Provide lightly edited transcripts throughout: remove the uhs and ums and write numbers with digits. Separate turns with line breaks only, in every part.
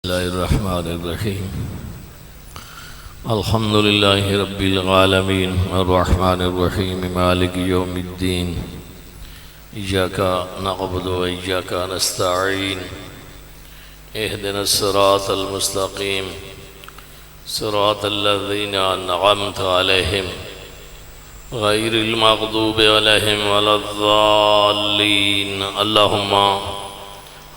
الله الرحمن الرحيم الحمد لله رب العالمين الرحمن الرحيم مالك يوم الدين إياك نعبد وإياك نستعين اهدنا الصراط المستقيم صراط الذين أنعمت عليهم غير المغضوب عليهم ولا الضالين اللهم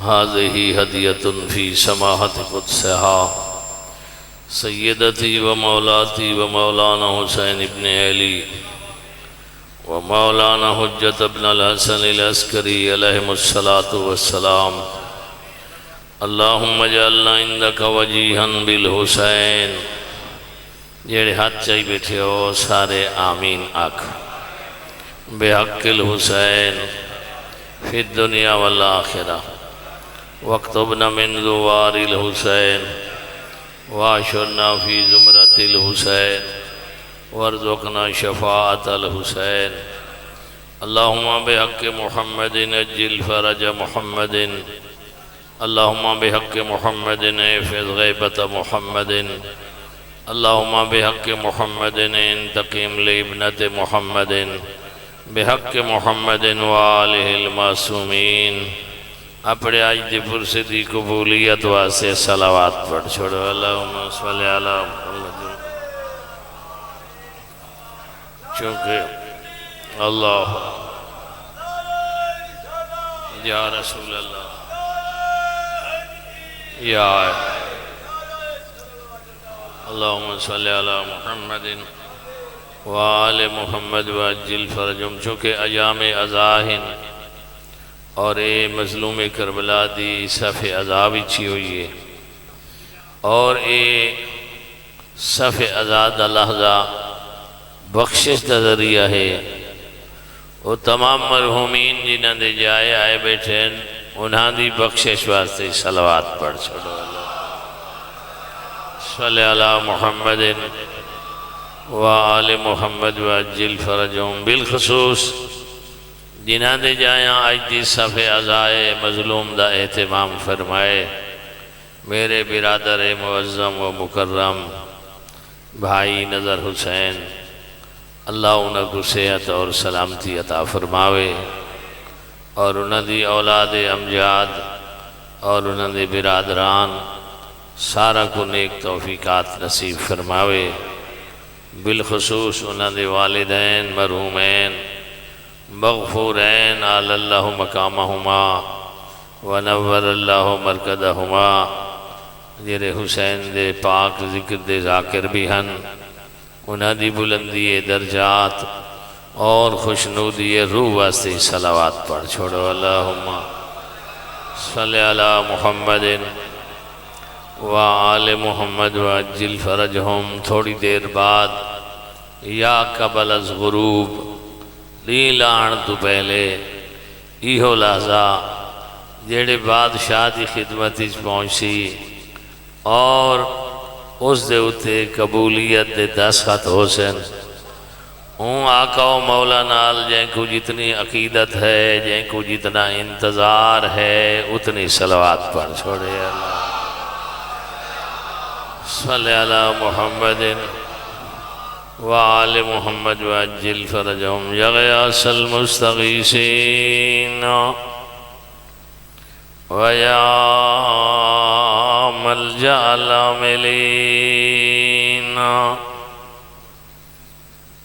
هذه هدية في سماحة قدسها سيدتي ومولاتي ومولانا حسين بن علي ومولانا حجة بن الحسن العسكري عليهم الصلاة والسلام اللهم اجعلنا عندك وجيها بالحسين جڑے ہاتھ چاہی بیٹھے ہو سارے آمین آکھ بحق الحسین فی الدنیا والآخرہ واکتبنا من زوار الحسین واشرنا فی زمرة الحسین وارزقنا شفاعة الحسین اللہم بحق محمد اجل فرج محمد اللہم بحق محمد احفظ غیبت محمد اللہم بحق محمد انتقم لابنت محمد بحق محمد وآلہ المعصومین اپنے آج دی فرصتی قبولیت واسے صلوات پڑھ چھوڑو اللہم صلی علی محمد چونکہ اللہ یا رسول اللہ یا اللہم صلی علی محمد وآل محمد وعجل فرجم چونکہ ایام ازاہن اور اے مظلوم کربلا دی صف عذاب اچھی ہوئی ہے اور اے صف عذاب لحظہ بخشش دا ذریعہ ہے وہ تمام مرحومین جنہاں دے جائے آئے بیٹھے انہاں دی بخشش واسطے صلوات پڑھ چھوڑو اللہ صلی علی محمد وآل محمد وعجل فرجهم بالخصوص جنہاں دے جائیں آج دی صف عزائے مظلوم دا اہتمام فرمائے میرے برادر معظم و مکرم بھائی نظر حسین اللہ انہاں کو صحت اور سلامتی عطا فرماوے اور انہاں دی اولاد امجاد اور انہاں دی برادران سارا کو نیک توفیقات نصیب فرماوے بالخصوص انہاں دے والدین مرحومین مغفورین آل اللہ مقامہما ونور اللہ مرکدہما جرے حسین دے پاک ذکر دے ذاکر بھی ہن انہاں دی بلندی درجات اور خوشنودی روح واسطے صلوات پڑھ چھوڑو اللہم صلی علی محمد وآل محمد وعجل فرجہم تھوڑی دیر بعد یا قبل از غروب لیلان تو پہلے ایہو لحظہ جیڑے بادشاہ دی خدمت اس پہنچی اور اس دے اتے قبولیت دے دستخط حسین ہوں آقا و مولا نال جائیں کو جتنی عقیدت ہے جائیں کو جتنا انتظار ہے اتنی صلوات پڑھ چھوڑے اللہ صلی علی محمد وآل محمد وعجل فرجهم یا غیاث المستغیثین ویا ملجأ العاملین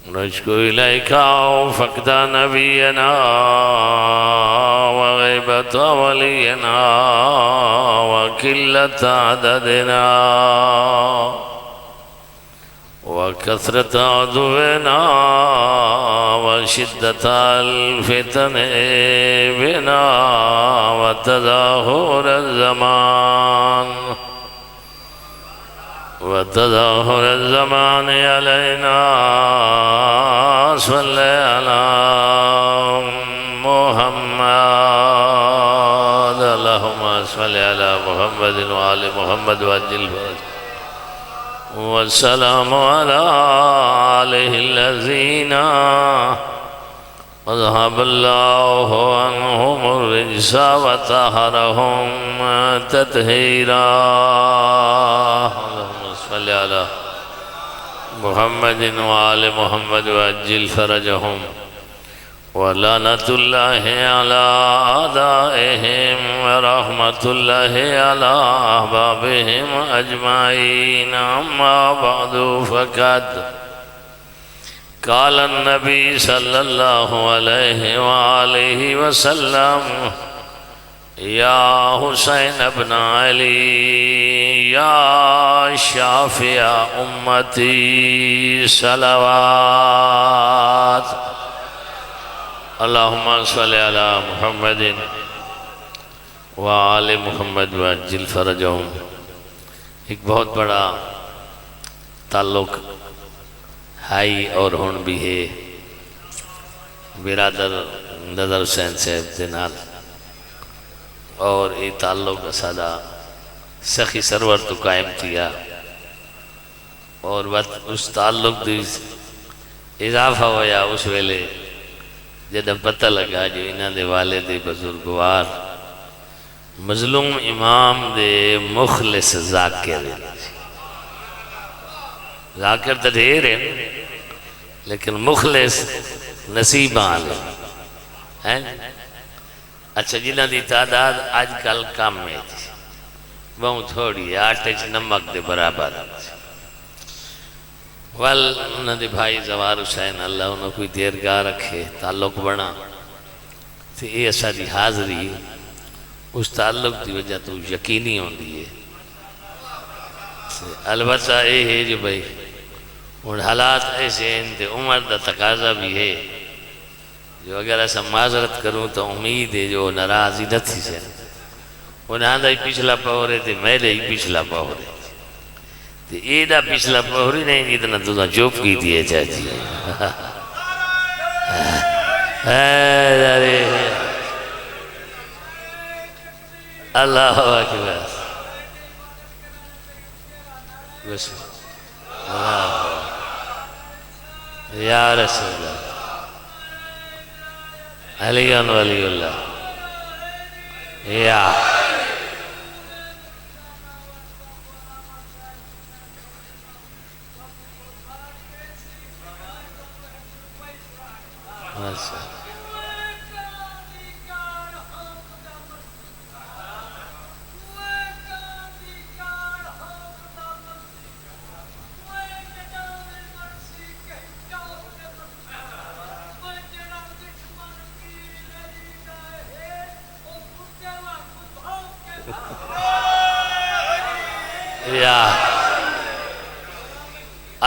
نشکو الیکا فقد نبینا وغیبت ولینا وقلت عددنا وكثرة عدونا وشدة الفتن بنا وتظاهر الزمان علينا صلى على محمد اللهم صل على محمد وآل محمد وعجل فرجهم والسلام على آله الذين اذهب الله عنهم الرجس وطهرهم تطهيرا اللهم صل على محمد وآل محمد وعجل فرجهم ولعنة الله على أعدائهم ورحمة الله على أحبابهم أجمعين أما بعد فقد قال النبي صلى الله عليه وآله وسلم يا حسين بن علي يا شافع أمتي صلوات اللهم صل على محمد وآل محمد وعجل فرجهم۔ ایک بہت بڑا تعلق ہائی اور ہون بھی ہے برادر نظر حسین صاحب دنال، اور یہ تعلق سادہ سخی سرور تو قائم کیا، اور اس تعلق دی اضافہ ہویا اس ویلے جدہ پتہ لگا جو انہاں دے والد بزرگوار مظلوم امام دے مخلص ذاکر تو ڈھیر ہیں لیکن مخلص نصیبان ہیں۔ اچھا جنہ دی تعداد آج کل کام میں تھی، بہت تھوڑی آٹے نمک دے برابر انہوں نے بھائی زوار حسین اللہ انہوں کوئی دیرگاہ رکھے تعلق بنا تو یہ ایسا دی حاضری اس تعلق دی وجہ تو یقینی ہوں دیئے۔ البتہ یہ ہے جو بھائی ان حالات ایسے ہیں تو عمر دا تقاضہ بھی ہے جو اگر ایسا معذرت کروں تو امید ہے جو ناراضی نہ تھی سے انہاں دا ہی پچھلا پہورے تھے میرے ہی پچھلا پہورے تو یہ دا پچھلا پہوری نہیں جتنا تو دا چوپ کی دیئے چاچی اللہ اکبر بسم اللہ یا رسول اللہ علی ولی اللہ یا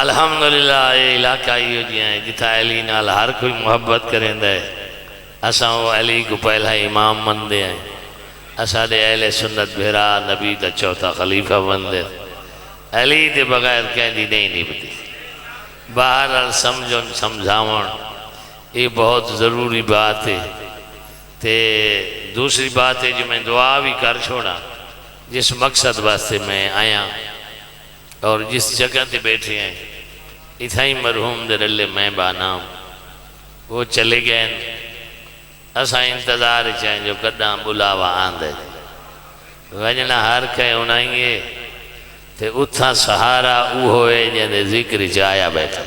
الحمدللہ یہ علاقہ ہی جی ہیں جتا علی نال ہر کوئی محبت کریں دے اساں وہ علی کو پہلا امام من دے ہیں اساں دے اہل سنت بھیرا نبی دا چوتھا خلیفہ من دے علی دے بغیر کہیں دی نہیں بتی باہر سمجھن سمجھاون یہ بہت ضروری بات ہے۔ تے دوسری بات ہے جو میں دعا بھی کر چھوڑا جس مقصد واسطے میں آیا اور جس جگہ تے بیٹھے ہیں اتھائی مرحوم دے رلے میں بانام وہ چلے گئے اساں انتظار چاہیں جو قدام بلاوا آندے وجنہ ہر کہیں انہیں گے تے اتھا سہارا او ہوئے جنہیں ذکر چایا بیٹھا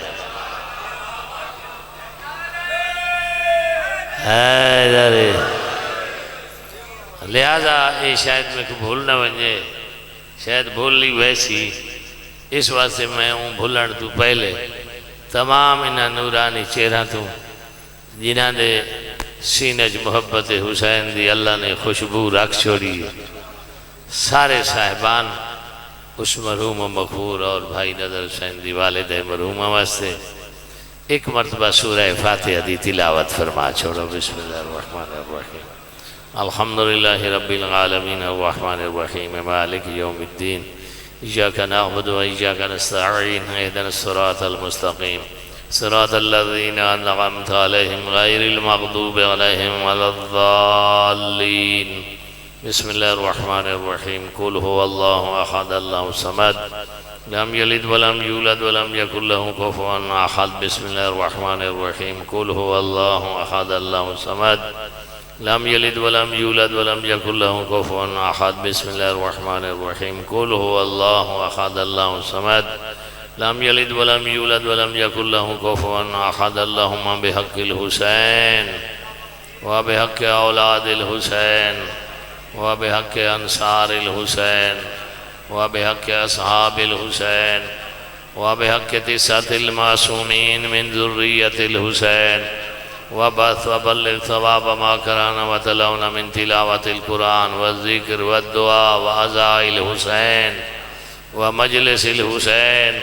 لہذا یہ شاید میں بھول نہ بنجے شاید بھول لی ویسی اس واسطے میں ہوں بھولن تو پہلے تمام انہاں نورانی چہرہ تو جنہاں دے سینج محبت حسین دی اللہ نے خوشبو رکھ چھوڑی سارے صاحبان اس مرحوم و مغفور اور بھائی نظر حسین دی والد مرحوم واسطے ایک مرتبہ سورہ فاتحہ دی تلاوت فرما چھوڑو۔ بسم اللہ الرحمن الرحیم الحمدللہ رب العالمین الرحمن الرحیم مالک یوم الدین إياك نعبد وإياك نستعين اهدنا الصراط المستقيم صراط الذين أنعمت عليهم غير المغضوب عليهم ولا الضالين بسم الله الرحمن الرحيم قل هو الله أحد الله الصمد لم يلد ولم يولد ولم يكن له كفوا أحد بسم الله الرحمن الرحيم قل هو الله أحد الله الصمد لم يلد ولم يولد ولم يكن له كفوا أحد بسم الله الرحمن الرحيم قل هو الله أحد الله الصمد لم يلد ولم يولد ولم يكن له كفوا أحد اللهم بحق الحسين وبحق أولاد الحسين وبحق أنصار الحسين وبحق أصحاب الحسين وبحق 9 المعصومين من ذرية الحسين وبث وبلغ ثواب ما قرأنا وتلونا من تلاوة القرآن والذكر والدعاء وعزاء الحسين ومجلس الحسين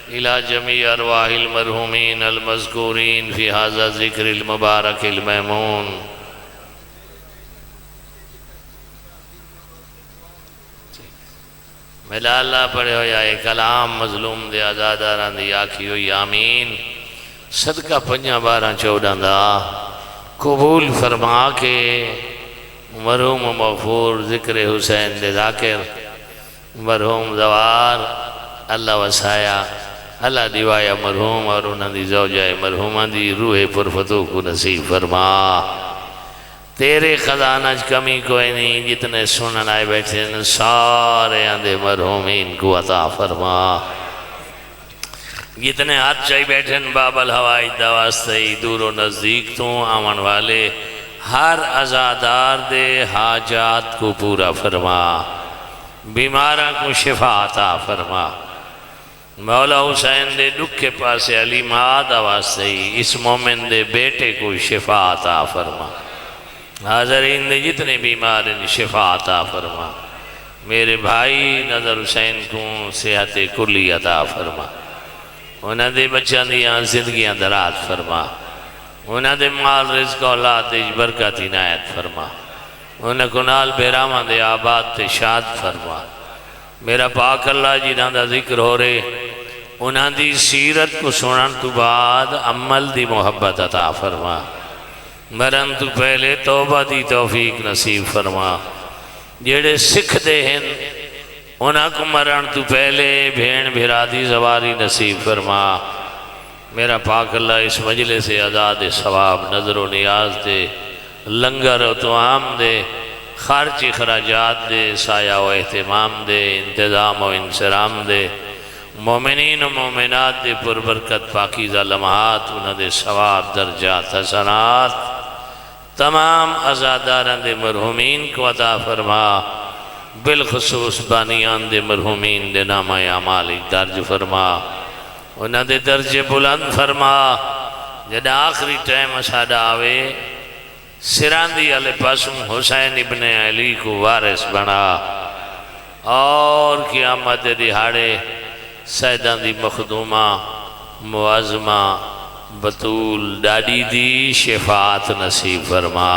إلى جميع أرواح المرحومين المذكورين في هذا الذكر المبارك الميمون. میرا اللہ پڑھے ہویا اے کلام مظلوم دے آزاداران دی آکھی ہوئی آمین. صدقہ 5 12 14 دا قبول فرما کے مرحوم مغفور ذکر حسین دے ذاکر مرحوم زوار اللہ وسایا اللہ دیوایا مرحوم اور انہاں دی زوجہ مرحومہ دی روح پرفتو کو نصیب فرما. تیرے خزانہ کمی کوئی نہیں جتنے سنن آئے بیٹھے سارے آندے مرحومین کو عطا فرما. جتنے ہاتھ چاہی بیٹھے باب الہوائی دواستی دور و نزدیک تو آمن والے ہر عزادار دے حاجات کو پورا فرما بیمارہ کو شفا عطا فرما. مولا حسین دے دکھ کے پاس علی ماد واسطے اس مومن دے بیٹے کو شفا عطا فرما. حاضرین دے جتنے بیمار ان شفا عطا فرما. میرے بھائی نظر حسین کو صحت کلی عطا فرما. انہاں دے بچہ دیاں زندگیاں درات فرما. انہاں دے مال رزق اولاد دے برکت عنایت فرما. انہاں کنال بیرامہ دے آباد تے شاد فرما. میرا پاک اللہ جنہاں دا ذکر ہو رہے انہاں دی سیرت کو سنن تو بعد عمل دی محبت عطا فرما. مرن تو پہلے توبہ دی توفیق نصیب فرما. جیڑے سکھ دے ہیں انہاں کو مرن تو پہلے بھین بھرا دی زواری نصیب فرما. میرا پاک اللہ اس مجلس سے آزاد ثواب نظر و نیاز دے لنگر و توام دے خرچ اخراجات دے سایہ و اہتمام دے انتظام و انسرام دے مومنین و مومنات دے پر برکت پاکیزہ لمحات انہاں دے ثواب درجات حسنات تمام عزاداران دے مرحومین کو عطا فرما. بالخصوص بانیان دے مرحومین دے نامہ اعمال درج فرما. انہاں دے درج بلند فرما. جد آخری ٹائم اسادہ آوے سراندی علی پاسم حسین ابن علی کو وارث بنا اور قیامت دہاڑے سیدان دی مخدومہ معظمہ بطول ڈاڈی دی شفاعت نصیب فرما.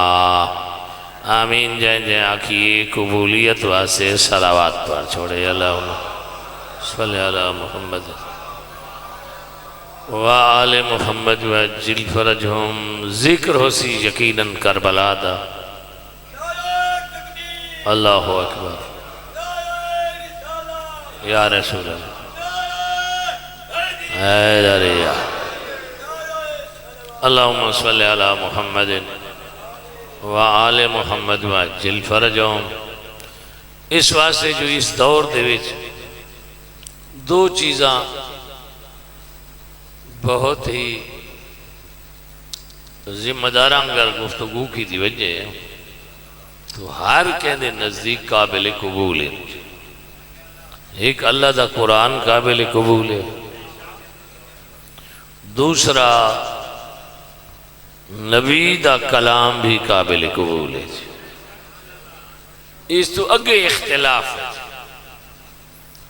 آمین. جائیں جائیں آکھیے قبولیت واسے صلوات پر چھوڑے. اللہم صلی اللہ محمد وآل محمد وعجل فرجہم. ذکر ہو سی یقیناً کربلا دا. اللہ اکبر یا رسول اللہ حیدریہ. اللہم صلی علی محمد وآل محمد وعجل فرجہم. اس واسطے جو اس دور دے وچ دو چیزاں بہت ہی ذمہ داران گر گفتگو کی دی وجہ ہے تو ہر کہنے نزدیک قابل قبول ہے. ایک اللہ دا قرآن قابل قبول ہے. دوسرا نبی دا کلام بھی قابل قبول ہے. اس تو اگے اختلاف ہے.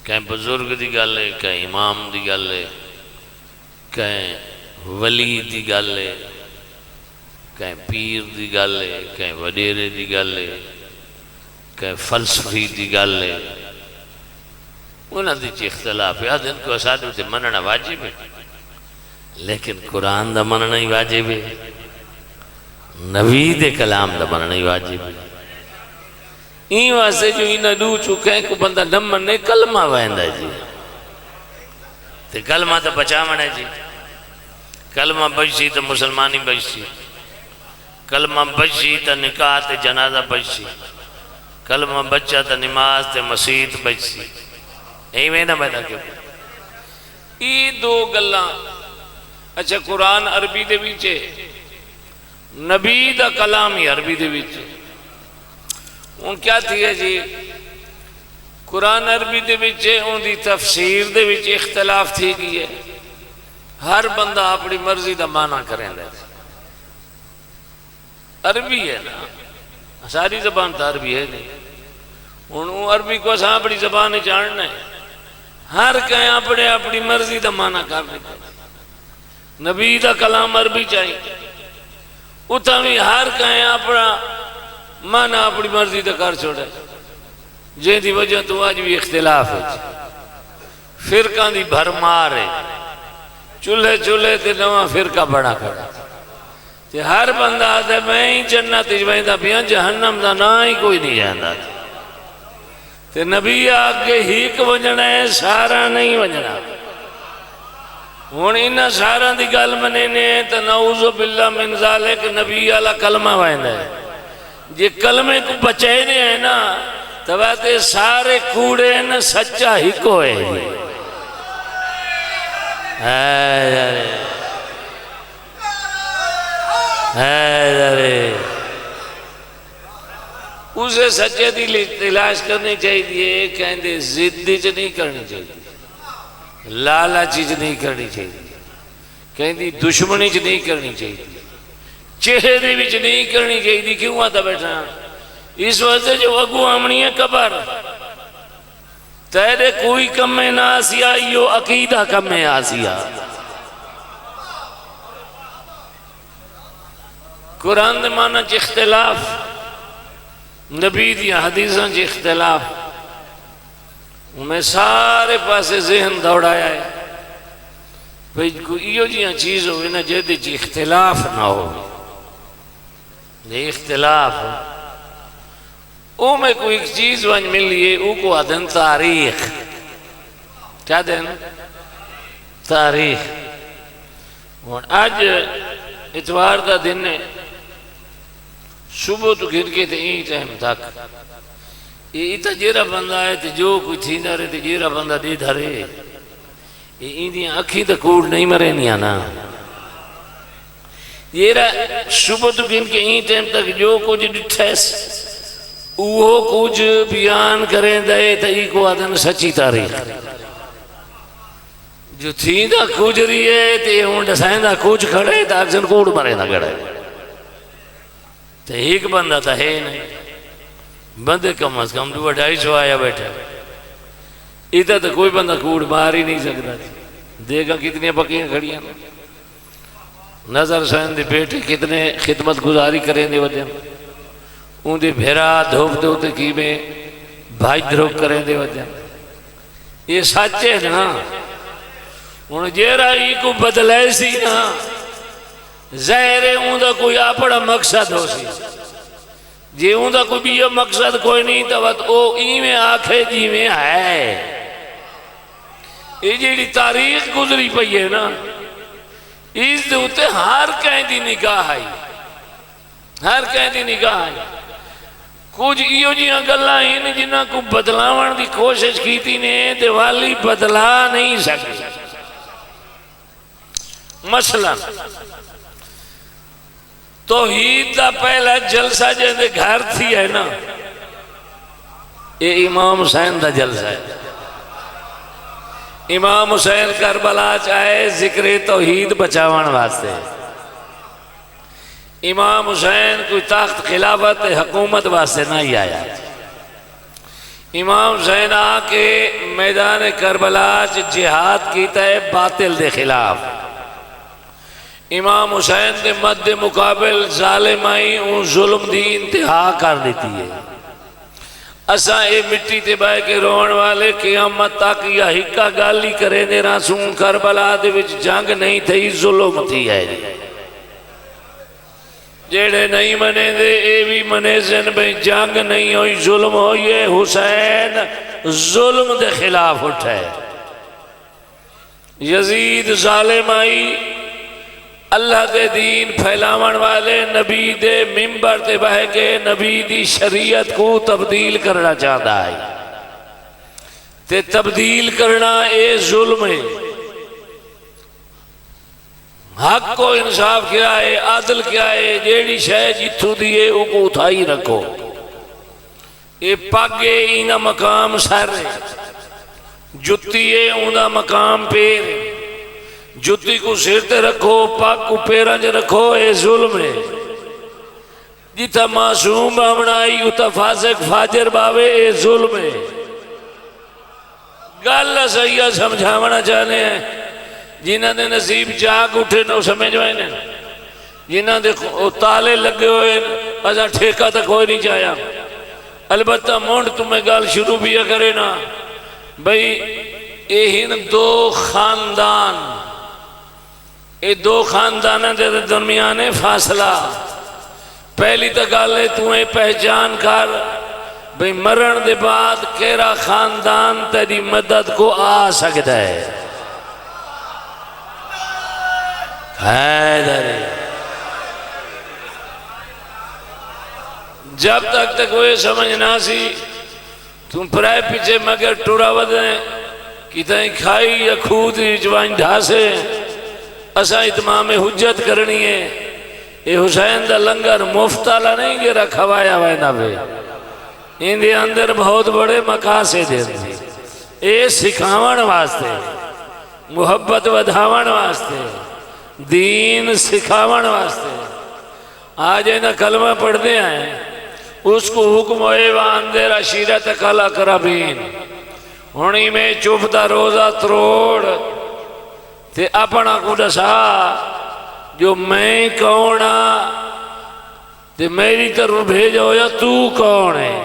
کہیں بزرگ دی گل ہے, کہیں امام دی گل ہے, کہیں ولی دی گل ہے, کہیں پیر دی گل ہے, کہیں وڈیرے دی گل ہے, کہیں فلسفی دی گل ہے. انہاں دی چی اختلاف ہے. آدھن کو اسادو تے مننا واجب ہے لیکن قرآن دا مننا ہی واجب ہے, نبی دے کلام دا مننا ہی واجب ہے. این واسے جو انہاں دو چکے کو بندہ نہ مننے کلمہ ویندہ جی. تے کلمہ تو بچاون ہے جی، کلمہ بچی تو مسلمانی بچی، کلمہ بچی تو نکاح تے جنازہ بچی، کلمہ بچہ تو نماز تے مسیت بچی، ایویں نہ پیدا کیوں؟ یہ دو گلاں اچھا قرآن عربی دے وچے، نبی دا کلام ہی عربی دے وچے، ان کیا تھی ہے جی؟ قرآن عربی دے وچے ان دی تفسیر دے وچے اختلاف تھی گئی ہے، ہر بندہ اپنی مرضی دا معنی کریں دے، عربی ہے نا، ساری زبان تو عربی ہے نہیں، انہوں عربی کو اساں اپنی زبان جاننا ہے، ہر کہیں اپنی مرضی دا معنی کرنے کا، نبی دا کلام عربی چاہیے، اتھا بھی ہر کہیں اپنا معنی اپنی مرضی دا کر چھوڑے، جن دی وجہ تو آج بھی اختلاف ہے، فرقہ دی بھرمار ہے، چولہے تے نواں فرقہ بڑا کھڑا، تے ہر بندہ آتا ہے میں ہی جنت ویندا پیاں، جہنم دا نا ہی کوئی نہیں جاندا، تے نبی آگے ہیک ونجنا ہے، سارا نہیں ونجنا، ہون انہا سارا دی گل منینے ہیں تو نعوذ باللہ من ذالک نبی علیہ کلمہ وائندہ ہے، جی کلمے کو بچائنے ہیں نا تو باتے سارے کوڑے نا سچا ہی کو ہے جی، اسے سچے دی تلاش کرنی چاہیے، کہندے زدی چ نہیں کرنی چاہیے، لالا چیز نہیں کرنی چاہیے، کہندی دشمنی چ نہیں کرنی چاہیے، چہرے بھی چ نہیں کرنی چاہیے، کیوں آتا بیٹھا؟ اس وجہ جو اگو آمنی ہے قبر، تیرے کوئی کم میں نہ آسیا، یہ عقیدہ کم میں آسیا، قرآن دے معنی چ اختلاف، نبی دی حدیثاں چ اختلاف، میں سارے پاسے ذہن دوڑایا ہے، بھئی کوئی یہ جیاں چیز ہوئے نا جیدے چ اختلاف نہ ہو، یہ اختلاف او میں کوئی ایک چیز وانج مل لیے، او کو آدھن تاریخ، کیا دن؟ تاریخ، آج اتوار دا دن ہے، صبح تو گھر کے تھے این ٹائم تک، یہ ایتا جیرہ بندہ ہے تو جو کوئی تھی نہ رہے تو جیرہ بندہ دے دھرے، یہ این دیاں اکھی تو کوڑ نہیں مرے نہیں آنا، جیرہ صبح تو گھر کے این ٹائم تک جو کچھ ڈٹھیس وہ کچھ بیان کریں دے تو ای کو آدھن سچی تاریخ، جو تھی دا کچھ رہی ہے تو یہ ہون ڈسائیں دا کچھ کھڑے تو اکثر کوڑ مرے نہ کھڑے، تو ایک بندہ تا ہے نہیں، بندے کم از کم 2-250 آیا بیٹھا، ایتا تو کوئی بندہ کوڑ مار ہی نہیں سکتا، دیکھا کتنی پکیاں کھڑیاں، نظر سین دے بیٹے کتنے خدمت گزاری کریں دے وجہ، ان دے بھیرا دھوپ دوتے کی میں بھائی دھروک کریں دے وجہ، یہ سچے نا، ان جیرہ ہی کو بدلے سی نا، ظاہر ہے ان دا کوئی اپنا مقصد ہو سی، جی ان دا کوئی بھی یہ مقصد کوئی نہیں تھا او ای میں آنکھیں جی میں ہے، یہ جیڑی تاریخ گزری پئی ہے نا، اس دے ہوتے ہر کہیں دی نگاہ آئی، ہر کہیں دی نگاہ آئی، کچھ ایو جیاں گلہ ہی نے جنہ کو بدلاوان دی کوشش کی تھی نے دیوالی بدلا نہیں سکے، مثلا توحید دا پہلا جلسہ جیسے گھر تھی ہے نا، یہ امام حسین دا جلسہ ہے، امام حسین کربلا چاہے ذکر توحید بچاوان واسطے، امام حسین کوئی تخت خلافت حکومت واسطے نہ ہی آیا، امام حسین آکے میدان کربلا جہاد کیتا ہے باطل دے خلاف، امام حسین دے مد مقابل ظالمائی ان ظلم دی انتہا کر دیتی ہے، اساں اے مٹی تے بائے کے روان والے قیامت تک یا ہکا گالی کریں دے راسون کربلا دے وچ جنگ نہیں تھی ظلم تھی ہے، جیڑے نہیں منے دے اے بھی منے سن بھئی جنگ نہیں ہوئی ظلم ہوئی ہے، حسین ظلم دے خلاف اٹھے،
یزید ظالم آئی اللہ دے دین پھیلاون والے نبی دے ممبر تے بہ کے نبی دی شریعت کو تبدیل کرنا چاہتا ہے تے تبدیل کرنا اے ظلم ہے حق کو انصاف کیا ہے عادل کیا ہے جیڑی شے جتھو دیئے او کو اٹھائی رکھو اے پاگے اینا مقام سر ہے جتی ہے اونا مقام پیر ہے جتی کو سرتے رکھو پاک کو پیرانج رکھو اے ظلم ہے جتا معصوم بامنائی اتا فاسق فاجر باوے اے ظلم ہے گاللہ سیاہ سمجھاونا چاہنے ہیں جنہ دے نصیب جاگ اٹھے نو سمجھ ہوئے نے جنہ دے تالے لگے ہوئے ازا ٹھیکہ تک ہوئے نہیں چاہیا البتہ مونڈ تمہیں گال شروع بھی کرے نا بھئی ایہن دو خاندان اے دو خاندانہ دے درمیان فاصلہ پہلی تکالے تمہیں پہچان کر بھئی مرن دے بعد کیرا خاندان تیری مدد کو آ سکتا ہے حیدری جب تک وہ سمجھنا سی تم پرائے پیچھے مگر ٹورا ودیں کتائیں کھائی یا خود جوائن ڈھاسے اسا اتمام حجت کرنی ہے اے حسین دا لنگر مفتالا نہیں گرا کھوایا وائنا بے ان دے اندر بہت بڑے مقاصد ہیں اے سکھاون واسطے محبت ودھاون واسطے دین سکھاون واسطے آج اینا کلمہ پڑھتے ہیں اس کو حکم ہوئے واندر عشیرت کالا کرابین ہونی میں چوپتا روزہ تروڑ تے اپنا کو دسا جو میں کونا تے میری طرف بھیجو یا تو کون ہے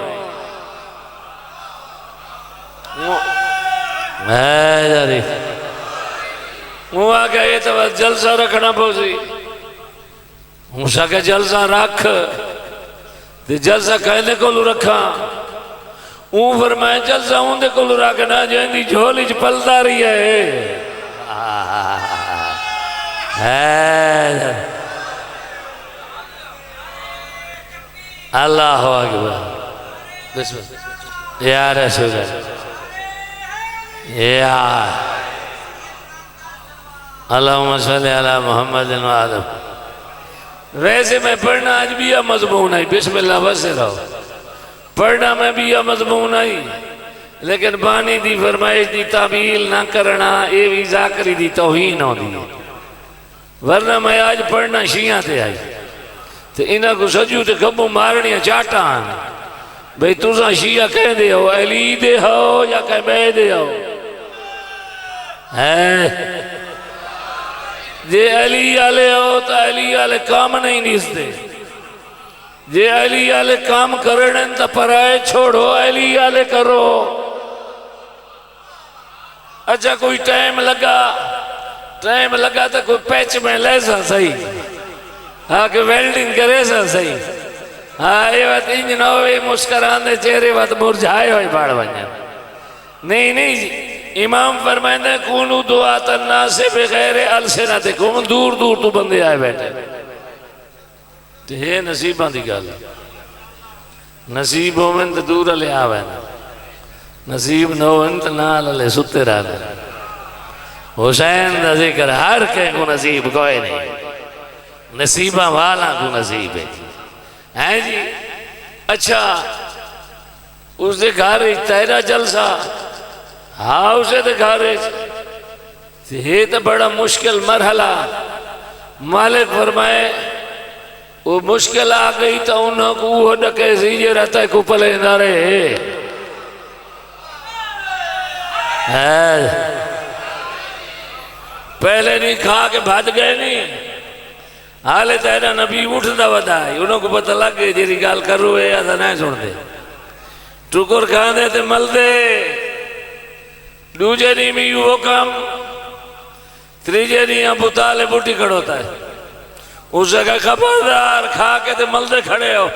وہ آگا یہ تو جلسہ رکھنا پوسی موسیٰ کا جلسہ رکھ تے جلسہ کہنے کو لو رکھا اون فرمائے جلسہ اون دے کو لو رکھنا جو اندی جھولی چ پلتا رہی ہے اللہ اکبر یا رسول اللہ یا اللہم صلی علی محمد و آدم ویسے میں پڑھنا آج بھی یہ مضمون آئی بسم اللہ بس سے رہو پڑھنا میں بھی یہ مضمون آئی لیکن بانی دی فرمائش دی تعبیل نہ کرنا اے بھی ذاکری دی توہین ہو دی ورنہ میں آج پڑھنا شیعہ تے آئی تو انہاں کو سجو تے کبھو مارنیا چاٹا آنا بھئی تُسا شیعہ کہہ دے ہو علی دے ہو یا کہہ بے دے ہو جے علی آلے ہو تو علی آلے کام نہیں نیستے جے علی آلے کام کرنن تا پرائے چھوڑو علی آلے کرو اچھا کوئی ٹائم لگا تا کوئی پیچ میں لے سا صحیح ہاں کہ ویلڈنگ کرے سا صحیح ہاں یہ بات انجن ہوئے مسکران دے چہرے بات مرجھائے ہوئے باڑ بنیا نہیں جی امام فرمائندہ کونو دعات الناس بغیر السنتکم دور تو بندے آئے بیٹھے تو یہ نصیبہ دی گالا نصیب ہومن تو دور لے آوے نصیب نہ ہومن تو نال لے ستے رہنے حسین دا ذکر ہر کہیں کو نصیب کوئی نہیں نصیبہ والا کو نصیب ہے جی اچھا اس دے گھارے تیرا جلسہ ہاں اسے دکھا رہے یہ تو بڑا مشکل مرحلہ مالک فرمائے وہ مشکل آ گئی تو انہوں کو وہ ڈکے سیجے رہتا ہے کو پلے نہ رہے پہلے نہیں کھا کے بھاج گئے نہیں حالے تیرا نبی اٹھ دا ودا ہے انہوں کو پتہ لگ گئے جیری گال کر روئے یا تھا نہیں سن دے ٹکر کھا دے تے مل دے دوجہ نہیں میں یوں کام تریجہ نہیں ابو طالب اٹھی کھڑوتا ہے اس جگہ خبردار کھا کے تے ملدے کھڑے ہو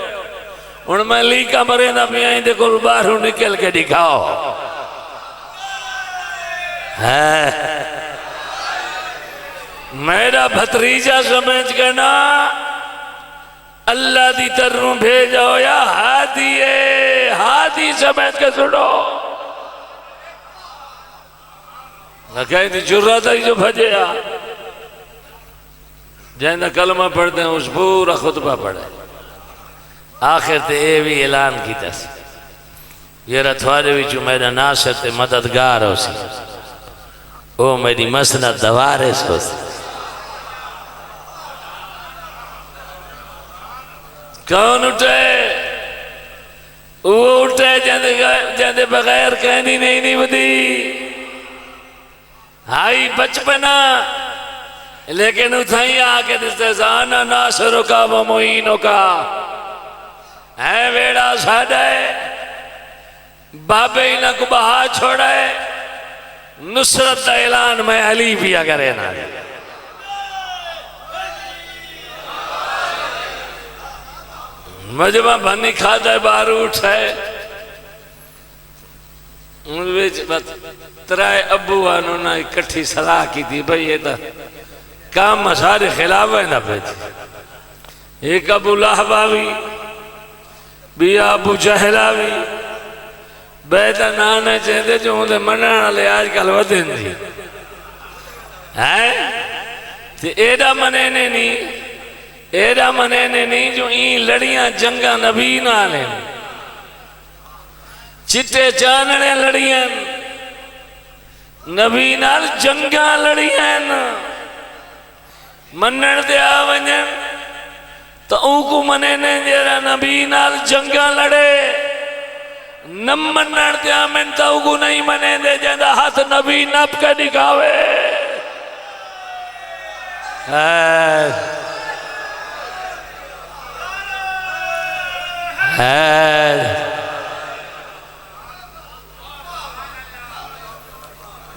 ان میں لی کا مرے نہ بھی آئیں دے کو باہروں نکل کے دکھاؤ میرا بھتریجا سمجھ کے نا اللہ دی طرف بھیجو یا ہادی سمجھ کے سنو نہ کہیں تھی جرات ہے جو بھجیا جہاں کلمہ پڑھتے ہیں اس پورا خطبہ پڑھے آخر تے اے بھی اعلان کی تس یہ رتھوارے بھی جو میرا ناصر تے مددگار ہو سی او میری مسند دوارس ہو سی کون اٹھے وہ اٹھے جہاں بغیر کہنی نہیں بدی ہائی بچپنا لیکن اتھائی آکے دستے زانا ناصروں کا و معینوں کا ہے ویڑا ساڑھے بابے ہی نہ کو بہا چھوڑے نصرت دا اعلان میں علی بھی اگرے نا مجمع بھنی کھاتا ہے بارو اٹھائے ترائے ابو آنو نا اکٹھی صلاح کی تھی بھئی یہ تا کام مسارے خلاف ہے نا بیٹی ایک ابو لہب آوی بیا ابو جہل آوی بیٹا نانے چاہتے جو ہوں دے منانا لے آج کل ودن دی ایڈا منینے نہیں جو این لڑیاں جنگا نبی نہ لیں چٹے چاننے لڑیاں نبی نال جنگا لڑیاں منن دے آونجن تو او کو منینے جیرا نبی نال جنگا لڑے نم منن دے آمن تو او کو نہیں منے دے جندہ ہاتھ نبی نپ کے دکھاوے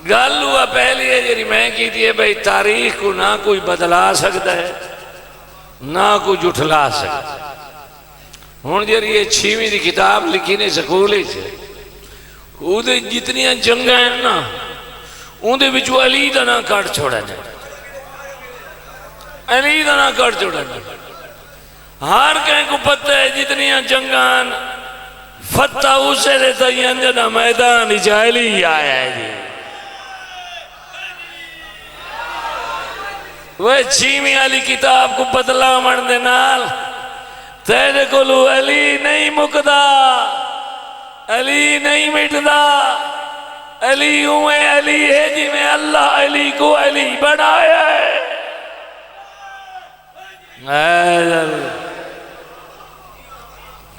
گل ہوا پہلی ہے جی میں کی تھی بھئی تاریخ کو نہ کوئی بدلا سکتا ہے نہ کوئی جھٹلا سکتا ہے ہون جی یہ 6ویں دی کتاب لکھی نے سکولے سے وہ دے جتنی جنگاں ہیں نا ان دے بچو علی دا نہ کٹ چھوڑا جائے علی دا نہ کٹ چھوڑا جائے ہر کہیں کو پتہ ہے جتنی جنگاں فتح اسے رہتا یہ انجنہ میدان جاہلی ہی آیا ہے جی وہ 6ویں علی کتاب کو بدلا مردے نال تیرے کو لو علی نہیں مکدا علی نہیں مٹدا علی ہوئے علی ہے جی میں اللہ علی کو علی بڑھایا ہے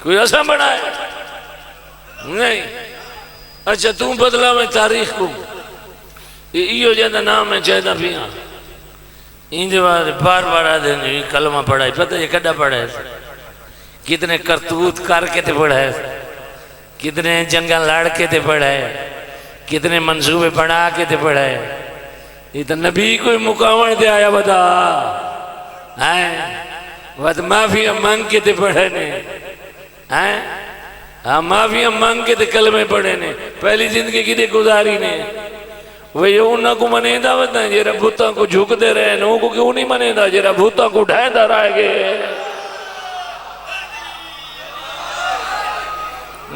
کوئی ایسا بڑھایا نہیں اچھا تم بدلا میں تاریخ کو یہ جیدہ نام ہے جیدہ بھی ہاں انجھے بار بار آدھے نہیں کلمہ پڑھائی پتہ یہ کڑا پڑھا ہے کتنے کرتوت کر کے تے پڑھا ہے کتنے جنگل لڑ کے تے پڑھا ہے کتنے منصوبے بنا کے تے پڑھا ہے یہ تو نبی کوئی مقاون دے آیا بدا وقت معافیہ مانگ کے تے پڑھے نے معافیہ مانگ کے تے کلمے پڑھے نے پہلی زندگی کی دے گزاری نے وہ یہ انہوں کو منے دا بتا ہے جیرہ بھوتاں کو جھک دے رہے ہیں انہوں کو کیوں نہیں منے دا جیرہ بھوتاں کو ڈھائیں دا رائے گے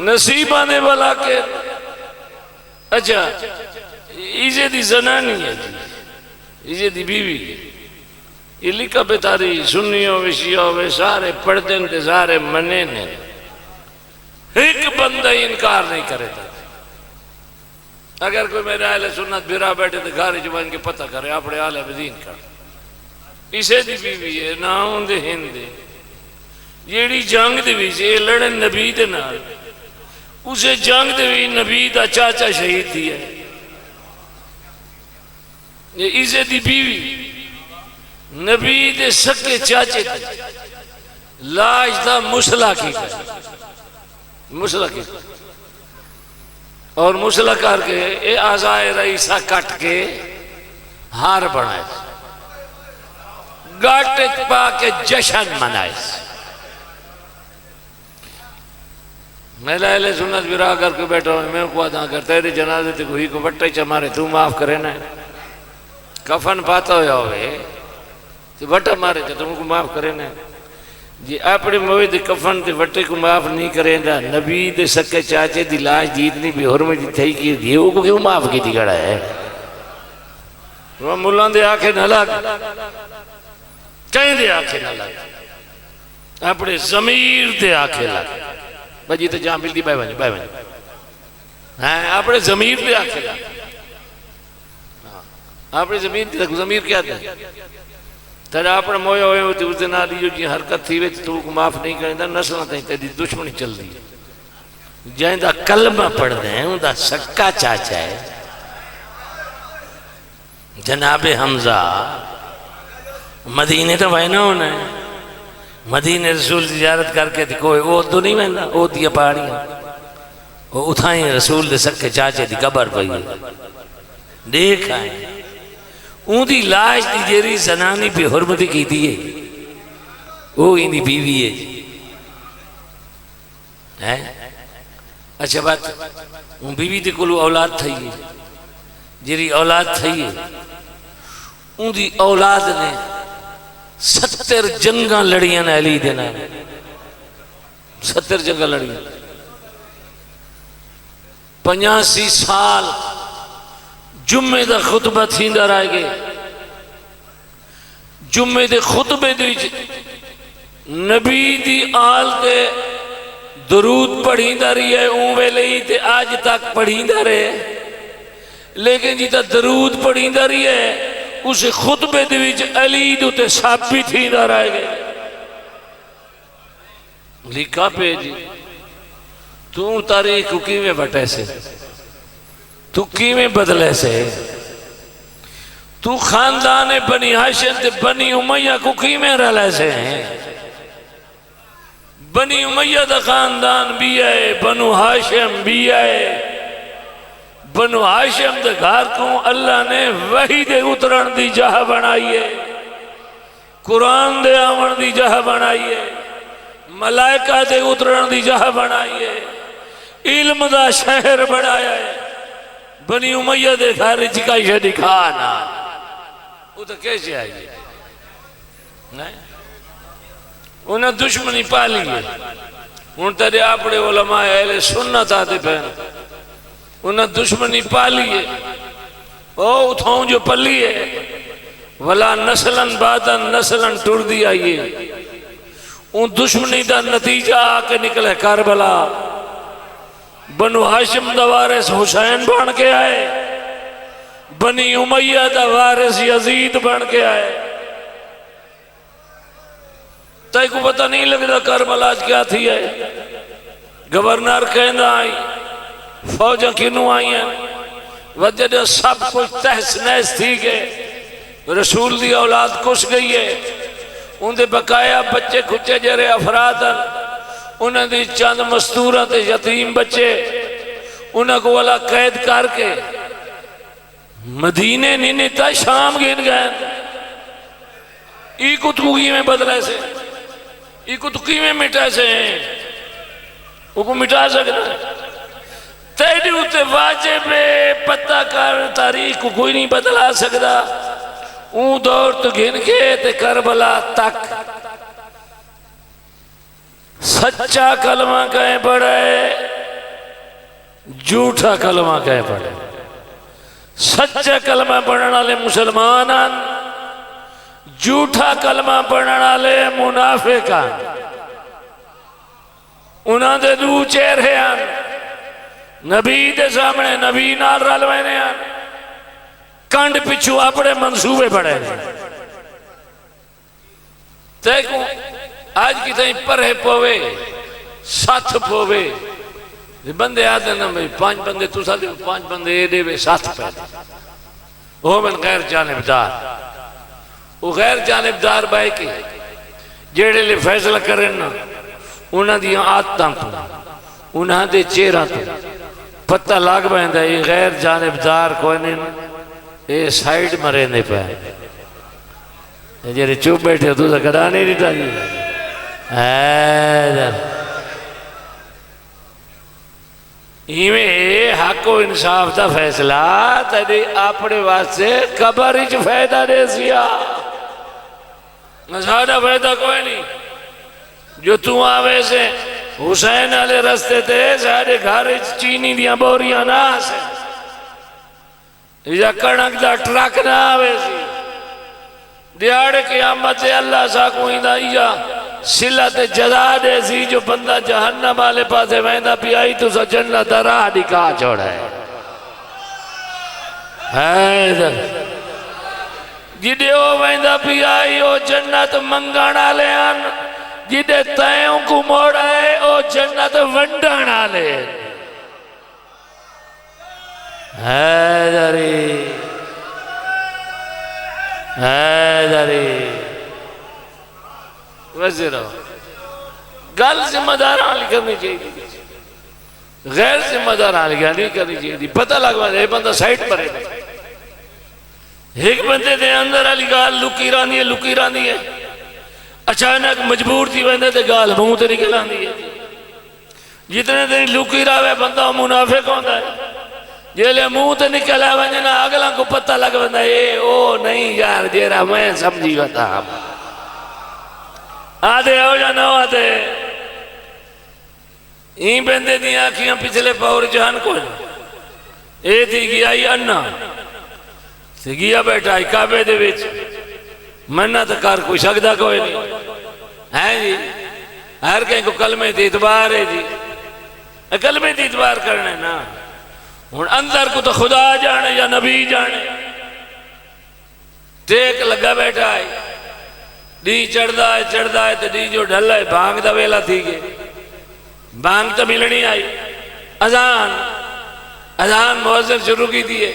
نصیب آنے والا کے اچھا ایزے دی زنانی ہے ایزے دی بیوی یہ لکھا پہ تاری سنیوں وشیوں وے سارے پڑھتے انتظارے منے نے ایک بندہ انکار نہیں کرے تھا اگر کوئی میرے اہل سنت بھرا بیٹھے تو گھاری جبان کے پتہ کرے اپنے اہل بدین کر اسے دی بیوی ہے ناؤں دے ہندے جیڑی جنگ دے بھی سے لڑن نبی دے نال اسے جنگ دے بھی نبی دا چاچا شہید دیا ہے یہ اسے دی بیوی نبی دے سکے چاچے دے لاج دا مسلح کی مسلح کی اور مسلح کر کے اے آزائے رئیسہ کٹ کے ہار بنائے گاٹت پا کے جشن منائے میں لائلے سنت برا کر کے بیٹھا ہوں میں کو آدھا کرتا ہے تیرے جنازے تے کوئی کو بٹے چمارے تو معاف کرے نا کفن پاتا ہویا ہوئے تو وٹا مارے تو تم کو معاف کرے نا جی اپنے موئے دے کفن دے وٹے کو معاف نہیں کریں دا نبی دے سکے چاچے دی لاش جیتنی بھی حرمت دی تھی کی دیو کو کیوں معاف کی تھی گڑا ہے وہ ملان دے آنکھیں نہ لگ کہیں دے آنکھیں نہ لگ اپنے ضمیر دے آنکھیں لگ بجی تو جہاں ملتی بھائی بھائی اپنے ضمیر دے آنکھیں لگ اپنے ضمیر کیا دے تیرا اپنے مویا ہوئے ہوتی اس دن آلی جو جی حرکت تھی ویچ تو کو معاف نہیں کریں دا نسلہ تھی تیری دشمنی چل دی جائیں دا کلمہ پڑھ دیں ان دا سکا چاچا ہے جناب حمزہ مدینے تو وائنہ ہونا ہے مدینے رسول تجارت کر کے تھی کوئی او تو نہیں وائنہ او دیا پہاڑیاں وہ اتھائیں رسول دے سکے چاچے دی قبر پہی دیکھ آئیں اون دی لاش دی جیری زنانی پہ حرمتی کی دیئے وہ ہی دی بیوی ہے اچھا بات اون بیوی دی کلو اولاد تھا ہی جیری اولاد تھا ہی اون دی اولاد نے 70 جنگاں لڑیاں نے علی دینا 70 جنگاں لڑیاں 85 سال جمعے دا خطبہ تھیندہ رائے گے جمعے دے خطبے دی نبی دی آل تے درود پڑھیندہ رہی ہے اوے لئی تے آج تک پڑھیندہ رہے لیکن جیتا درود پڑھیندہ رہی ہے اسے خطبے دے وچ علی دو تے سابی تھیندہ رائے گے لکھا پہ جی تو تاریخ کو کیویں بٹے سے تو کیویں بدلے سے تو خاندان بنی ہاشم تے بنی امیہ کو کیویں رلے سے ہیں بنی امیہ دا خاندان بھی ہے بنو ہاشم بھی ہے بنو ہاشم دے گھر کو اللہ نے وحی دے اترن دی جہاں بنائی ہے قرآن دے آمن دی جہاں بنائی ہے ملائکہ دے اترن دی جہاں بنائی ہے علم دا شہر بنایا ہے بنی امیہ دے گھر چکائی ہے دکھانا وہ تو کیسے آئیے انہیں دشمنی پالی ہے ان تیرے اپنے علماء اہل سنت آتے پہن انہیں دشمنی پالی ہے او اتھاؤں جو پلی ہے ولا نسلن بعدن نسلن ٹر دی آئیے ان دشمنی دا نتیجہ آکے نکلے کربلا بنو ہاشم دا وارث حسین بن کے آئے بنی امیہ دا وارث یزید بن کے آئے تائی کو پتہ نہیں لگتا کربلا آج کیا تھی ہے گورنر کہندہ آئی فوجہ کنوں آئی ہیں وجہ سب کچھ تحس نیس تھی گئے رسول دی اولاد کش گئی ہے ان دے بقایا بچے کھچے جرے افرادن انہیں دی چند مستورت یتیم بچے انہیں کو والا قید کر کے مدینے نہیں تا شام گین گئے ای کتکی میں بدلے سے ای کتکی میں مٹا سے ہیں وہ کو مٹا سکتا تیری ہوتے واجب پتہ کر تاریخ کو کوئی نہیں بدلا سکتا اون دور تو گھن کے تے کربلا تک سچا کلمہ کہیں پڑھے جھوٹا کلمہ کہیں پڑھے سچا کلمہ پڑھنا لے مسلمانان جھوٹا کلمہ پڑھنا لے منافقان انہاں دے دو چہرے آن نبی دے سامنے نبی نال رلوینے آن کانڈ پچھو اپنے منصوبے پڑھے دیکھو آج کی تائیں پرہے پوے ساتھ پوے بندے آتے نا بھئی 5 بندے تو ساتھ 5 بندے اے دے وے ساتھ پہلے وہ من غیر جانبدار وہ غیر جانبدار بھائی کی جیڑے لے فیصلہ کریں نا انہاں دیاں آتاں تو انہاں دے چہرہ تو پتہ لاغ بہندہ یہ غیر جانبدار کوئی نہیں یہ سائیڈ مرے پہ جیرے چوپ بیٹھے تو کڑا نہیں دیتا جی ایویں حق و انصاف دا فیصلہ تیری اپنے واسطے قبر وچ فائدہ دے سیا، ساڈا فائدہ کوئی نہیں۔ جو تو آوے سے حسین والے رستے تے سارے گھر چینی دیاں بوریاں نہ آسے، یا کڑک دا ٹرک نہ آوے سی، دیاڑ قیامت سے اللہ سا کوئی دا یا صلت جزا دے سی، جو بندہ جہنم والے پاسے ویندا پیائی تو سا جنت راہ دکھا چھوڑا ہے۔ حیدر جدے او ویندا پیائی او جنت منگان والے ہیں، جدے تیوں کو موڑا ہے او جنت ونڈان والے۔ حیدری حیدری وزیر گل ذمہ دار حال کرنی چاہیے، غیر ذمہ دار حال نہیں کرنی چاہیے۔ پتہ لگوا ہے بندہ سائٹ پر ہے، ایک بندے دے اندر علی گال لکی رانی ہے، اچانک مجبور تھی بندے دے گال منہ تے نکل آندی ہے۔ جتنے دن لکی راوے بندہ منافق ہوتا ہے، جیلے منہ تے نکل آوے نا اگلا کو پتہ لگ بندہ اے او نہیں یار جیرا میں سمجھی گتا ہم آدھے ہو یا نہ آدھے۔ این بندے دی آنکھیاں پچھلے پاور جہان کو اے تھی گیا ہی انہ تھی گیا بیٹھا ہی کعبے دے وچ منہ تکار کوئی شکدہ کوئی نہیں ہے جی، ہر کہیں کو کلمے تی اعتبار ہے جی، کلمے تی اعتبار کرنے نا، اور اندر کو تو خدا جانے یا نبی جانے۔ ٹیک لگا بیٹھا ہے، ڈی چڑھدا ہے تو ڈی جو ڈھل ہے بھانگ دا ویلا تھی گئے، بھانگ تو ملنی آئی، اذان مؤذن شروع کی دیئے،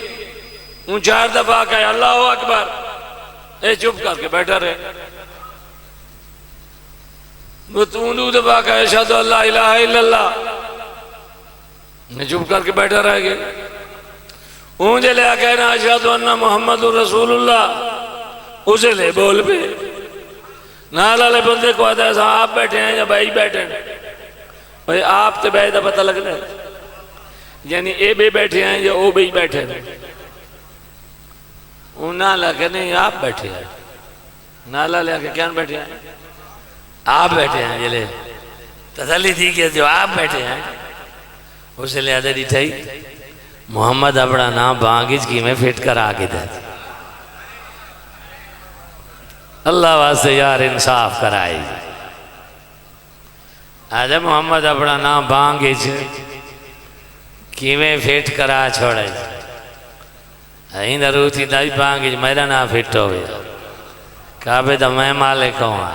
ان 4 دفعہ کہے اللہ اکبر، اے چپ کر کے بیٹھا رہے، وہ تو 2 دفعہ کہے اشہدو اللہ الہ الا اللہ، چپ کر کے بیٹھا رہ گئے، اون جلے کہنا اشہدو انہ محمد رسول اللہ، اسے لے بول پہ نالا لے بندے کو آتا ہے آپ بیٹھے ہیں یا بھائی بیٹھے ہیں، بھائی آپ تے بھائی دا پتہ لگنا ہے، یعنی اے بے بیٹھے ہیں یا او بے بیٹھے ہیں، اون نالا کہنے آپ بیٹھے ہیں، نالا لے کے کیا بیٹھے ہیں آپ بیٹھے ہیں، جلے تسلی تھی کہ جو آپ بیٹھے ہیں اسے لے آدھے ڈیٹھائی محمد اپنا نام بانگیج کی میں فٹ کر آگے دے اللہ واسطے یار انصاف کرائے آدھے محمد اپنا نام بانگیج کی میں فٹ کرا چھوڑے این روتی دائی بانگیج میرا نام فٹ ہوئے کعبے دا میں مالک ہوں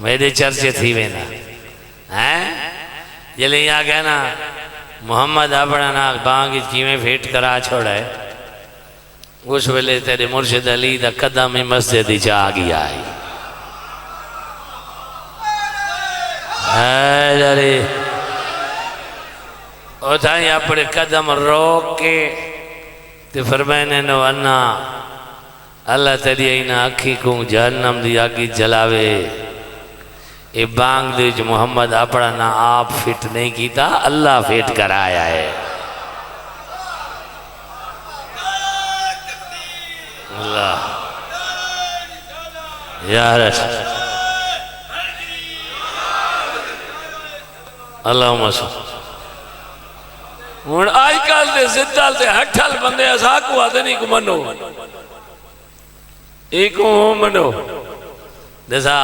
میرے چرچے تھی وینا جلے یہاں کہنا محمد اپنا نام بانگیج کی میں فٹ کرا چھوڑے اس ویلے تیرے مرشد علی دا قدم مسجد چاہ گیا آئی حیدری اتھائی اپنے قدم روک کے تے فرمائنے نو انا اللہ تیری اینا اکھی کو جہنم دی آگی جلاوے اے بانگ دے جو محمد اپنا نہ آپ فٹ نہیں کیتا اللہ فٹ کرایا ہے اللہ یا رسول اللہم صلی ہون آئی کال دے زدال دے ہٹھل بندے ایسا کو آدھے نہیں کو منو ایک کو منو دیسا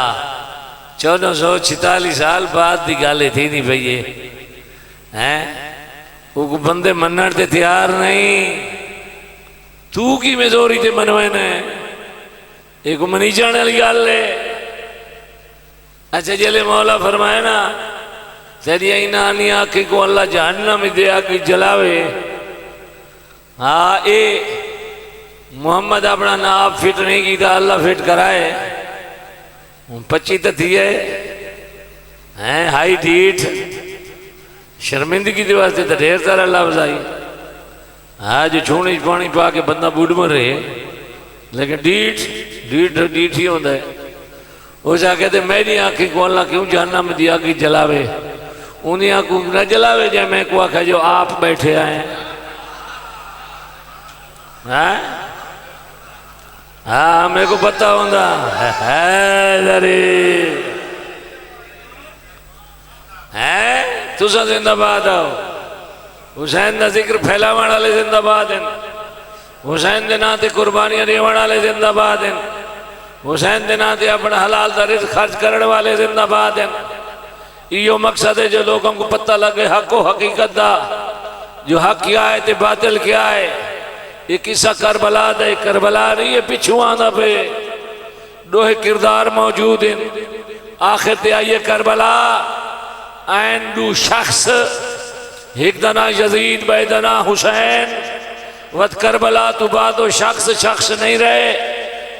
1446 سال بعد دی گالے تھی نہیں بھئیے وہ بندے منر تے تیار نہیں تو کی میں زوری تے منوائے نے ایک منی جانے لی گال لے اچھا جلے مولا فرمائے نا تیری اینا آنی آنکھیں کو اللہ جہنم میں دے آگے جلاوے ہاں اے محمد اپنا نام فٹ نہیں کی تھا اللہ فٹ کرائے 25 تا تھی ہے ہائی ڈیٹ شرمندگی دی واسطے تا ڈھیر سارا لفظ آئی ہاں جو چھوڑی پانی پا کے بندہ بوڑھ مر رہے لیکن ڈیٹ ہی ہوتا ہے وہ جا کہتے میری آنکھیں کو اللہ کیوں جہنم میں دی آگے جلاوے انہیں کو نہ جلاوے جائے میں کو آکھا جو آپ بیٹھے آئے ہاں میں کو پتہ ہوندہ حیدری تو سا زندہ باد آؤ حسین دا ذکر پھیلاوان والے زندہ باد ہیں حسین دے ناتے قربانیاں دیوان والے زندہ باد ہیں حسین دے ناتے اپنا حلال دا رزق خرچ کرنے والے زندہ باد ہیں یہ مقصد ہے جو لوگوں کو پتہ لگے حق و حقیقت دا جو حق کیا ہے تے باطل کیا ہے یہ قصہ کربلا دے کربلا نہیں ہے پچھو آنا پہ دوہ کردار موجود ہیں آخر تے آئیے کربلا این دو شخص ایک دنا یزید بیدنا حسین ود کربلا تو بعدو شخص نہیں رہے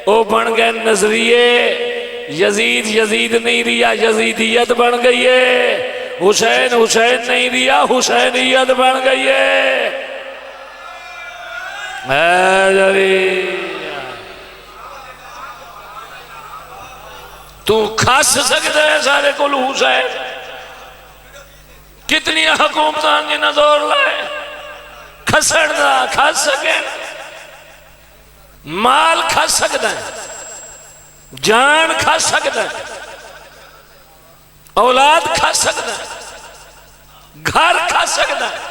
او بن گئے نظریے یزید نہیں ریا یزیدیت بن گئی ہے حسین نہیں ریا حسینیت بن گئی ہے تو کھس سکتا ہے سارے کو حسین کتنی حکومتان کی نظور لائے کھسڑ دا کھس سکے مال کھس سکتا ہے جان کھس سکتا ہے اولاد کھس سکتا ہے گھر کھس سکتا ہے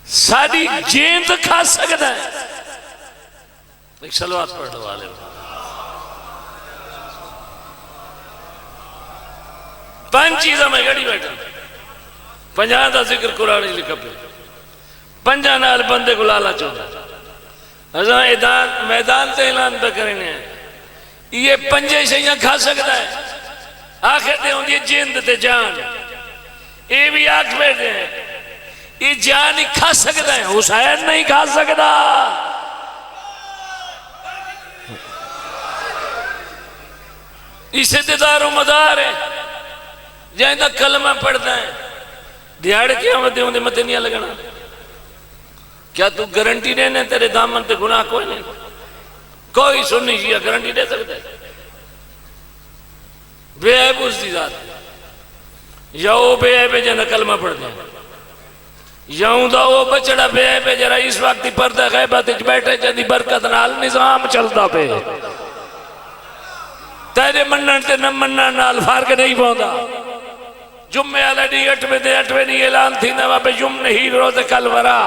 ساری جیند کھس سکتا ہے ایک صلوات پڑھ دو والے پانچ چیزیں میں گھڑی بیٹھا پنجاہ دا ذکر قرآن لکھا پہ پنجاہ نال بندے کو لالا چاہتا میدان تے اعلان پہ کرنے ہیں یہ پنجے شیئں کھا سکتا ہے آخر دے ہوں یہ جند تے جان یہ بھی آنکھ بیٹھے ہیں یہ جان ہی کھا سکتا ہے حسین نہیں کھا سکتا اسے دیدار و مدار ہے جائیں دا کلمہ پڑھتا ہے دیاڑ قیامت دے متے نہیں لگنا کیا تو گارنٹی دینے تیرے دامن تے گناہ کوئی نہیں کوئی سنی شیعہ گارنٹی دے سکتا ہے بے عیب اس دی ذات یا وہ بے عیب جنہ کلمہ پڑھ دیں یا دا وہ بچڑا بے عیب جرا اس وقت پردہ غیبت بیٹھے جدی برکت نال نظام چلتا پہ تیرے منن تے نہ منن نال فرق نہیں پوندا جمعے والا دی اٹھویں دے اٹھویں نہیں اعلان تھی نہ پہ جم نہیں روز کل ورا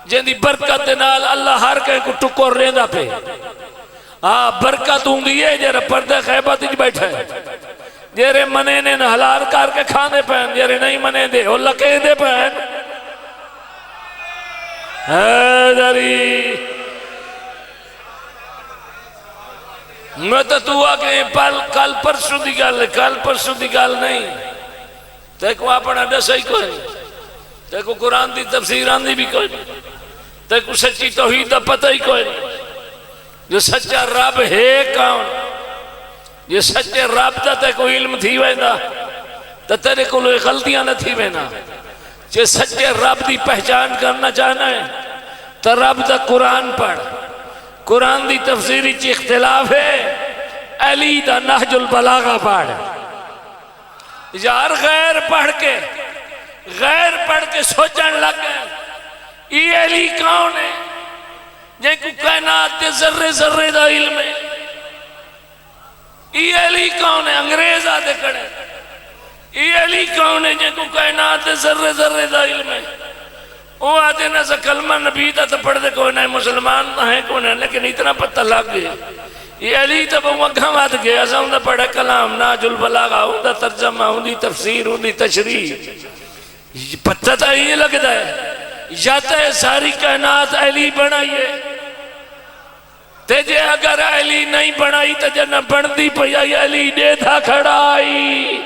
جندی برکت نال اللہ ہر کہیں کو ٹکور رہندا پہ برکت ہوندی ہے جرا پردہ غیبت وچ بیٹھا ہے جرے منے نے حلال کر کے کھانے پہن جرے نہیں منے دے او لکے دے پہن حیدری میں تو آگے کل پرسوں دی گل کل پرسوں دی گل نہیں تے کو اپنا دسا ہی کوئی نہیں تے کو قرآن دی تفسیر آندی بھی کوئی نہیں تے کو سچی توحید دا پتہ ہی کوئی نہیں جو سچا رب ہے کون یہ سچے رب دا تے کو علم تھی وینا تے تیرے کو لوگ غلطیاں نہ تھی وینا جو سچے رب دی پہچان کرنا چاہنا ہے تو رب دا قرآن پڑھ قرآن دی تفسیری چی اختلاف ہے علی دا نہج البلاغہ پڑھ یار غیر پڑھ کے سوچن لگ گئے یہ علی کون ہے جن کو کائنات دے ذرے دا علم ہے یہ علی کون ہے انگریز آتے کھڑے یہ علی کون ہے جن کو کائنات دے ذرے دا علم ہے وہ آتے نا سا کلمہ نبی تا پڑھ دے کوئی نہیں مسلمان نہ ہے کوئی نہیں لیکن اتنا پتہ لگ گیا یہ علی تا وہ گھم آت گیا ایسا ہوں دا پڑھے کلام ناج البلاغہ ہوں دا ترجمہ ہوں دی تفسیر ہوں دی تشریح پتہ تا یہ لگتا ہے جاتا ہے ساری کائنات علی بنائیے تیجے اگر علی نہیں بنائی تو جنہ بندی پئی علی دے تھا کھڑائی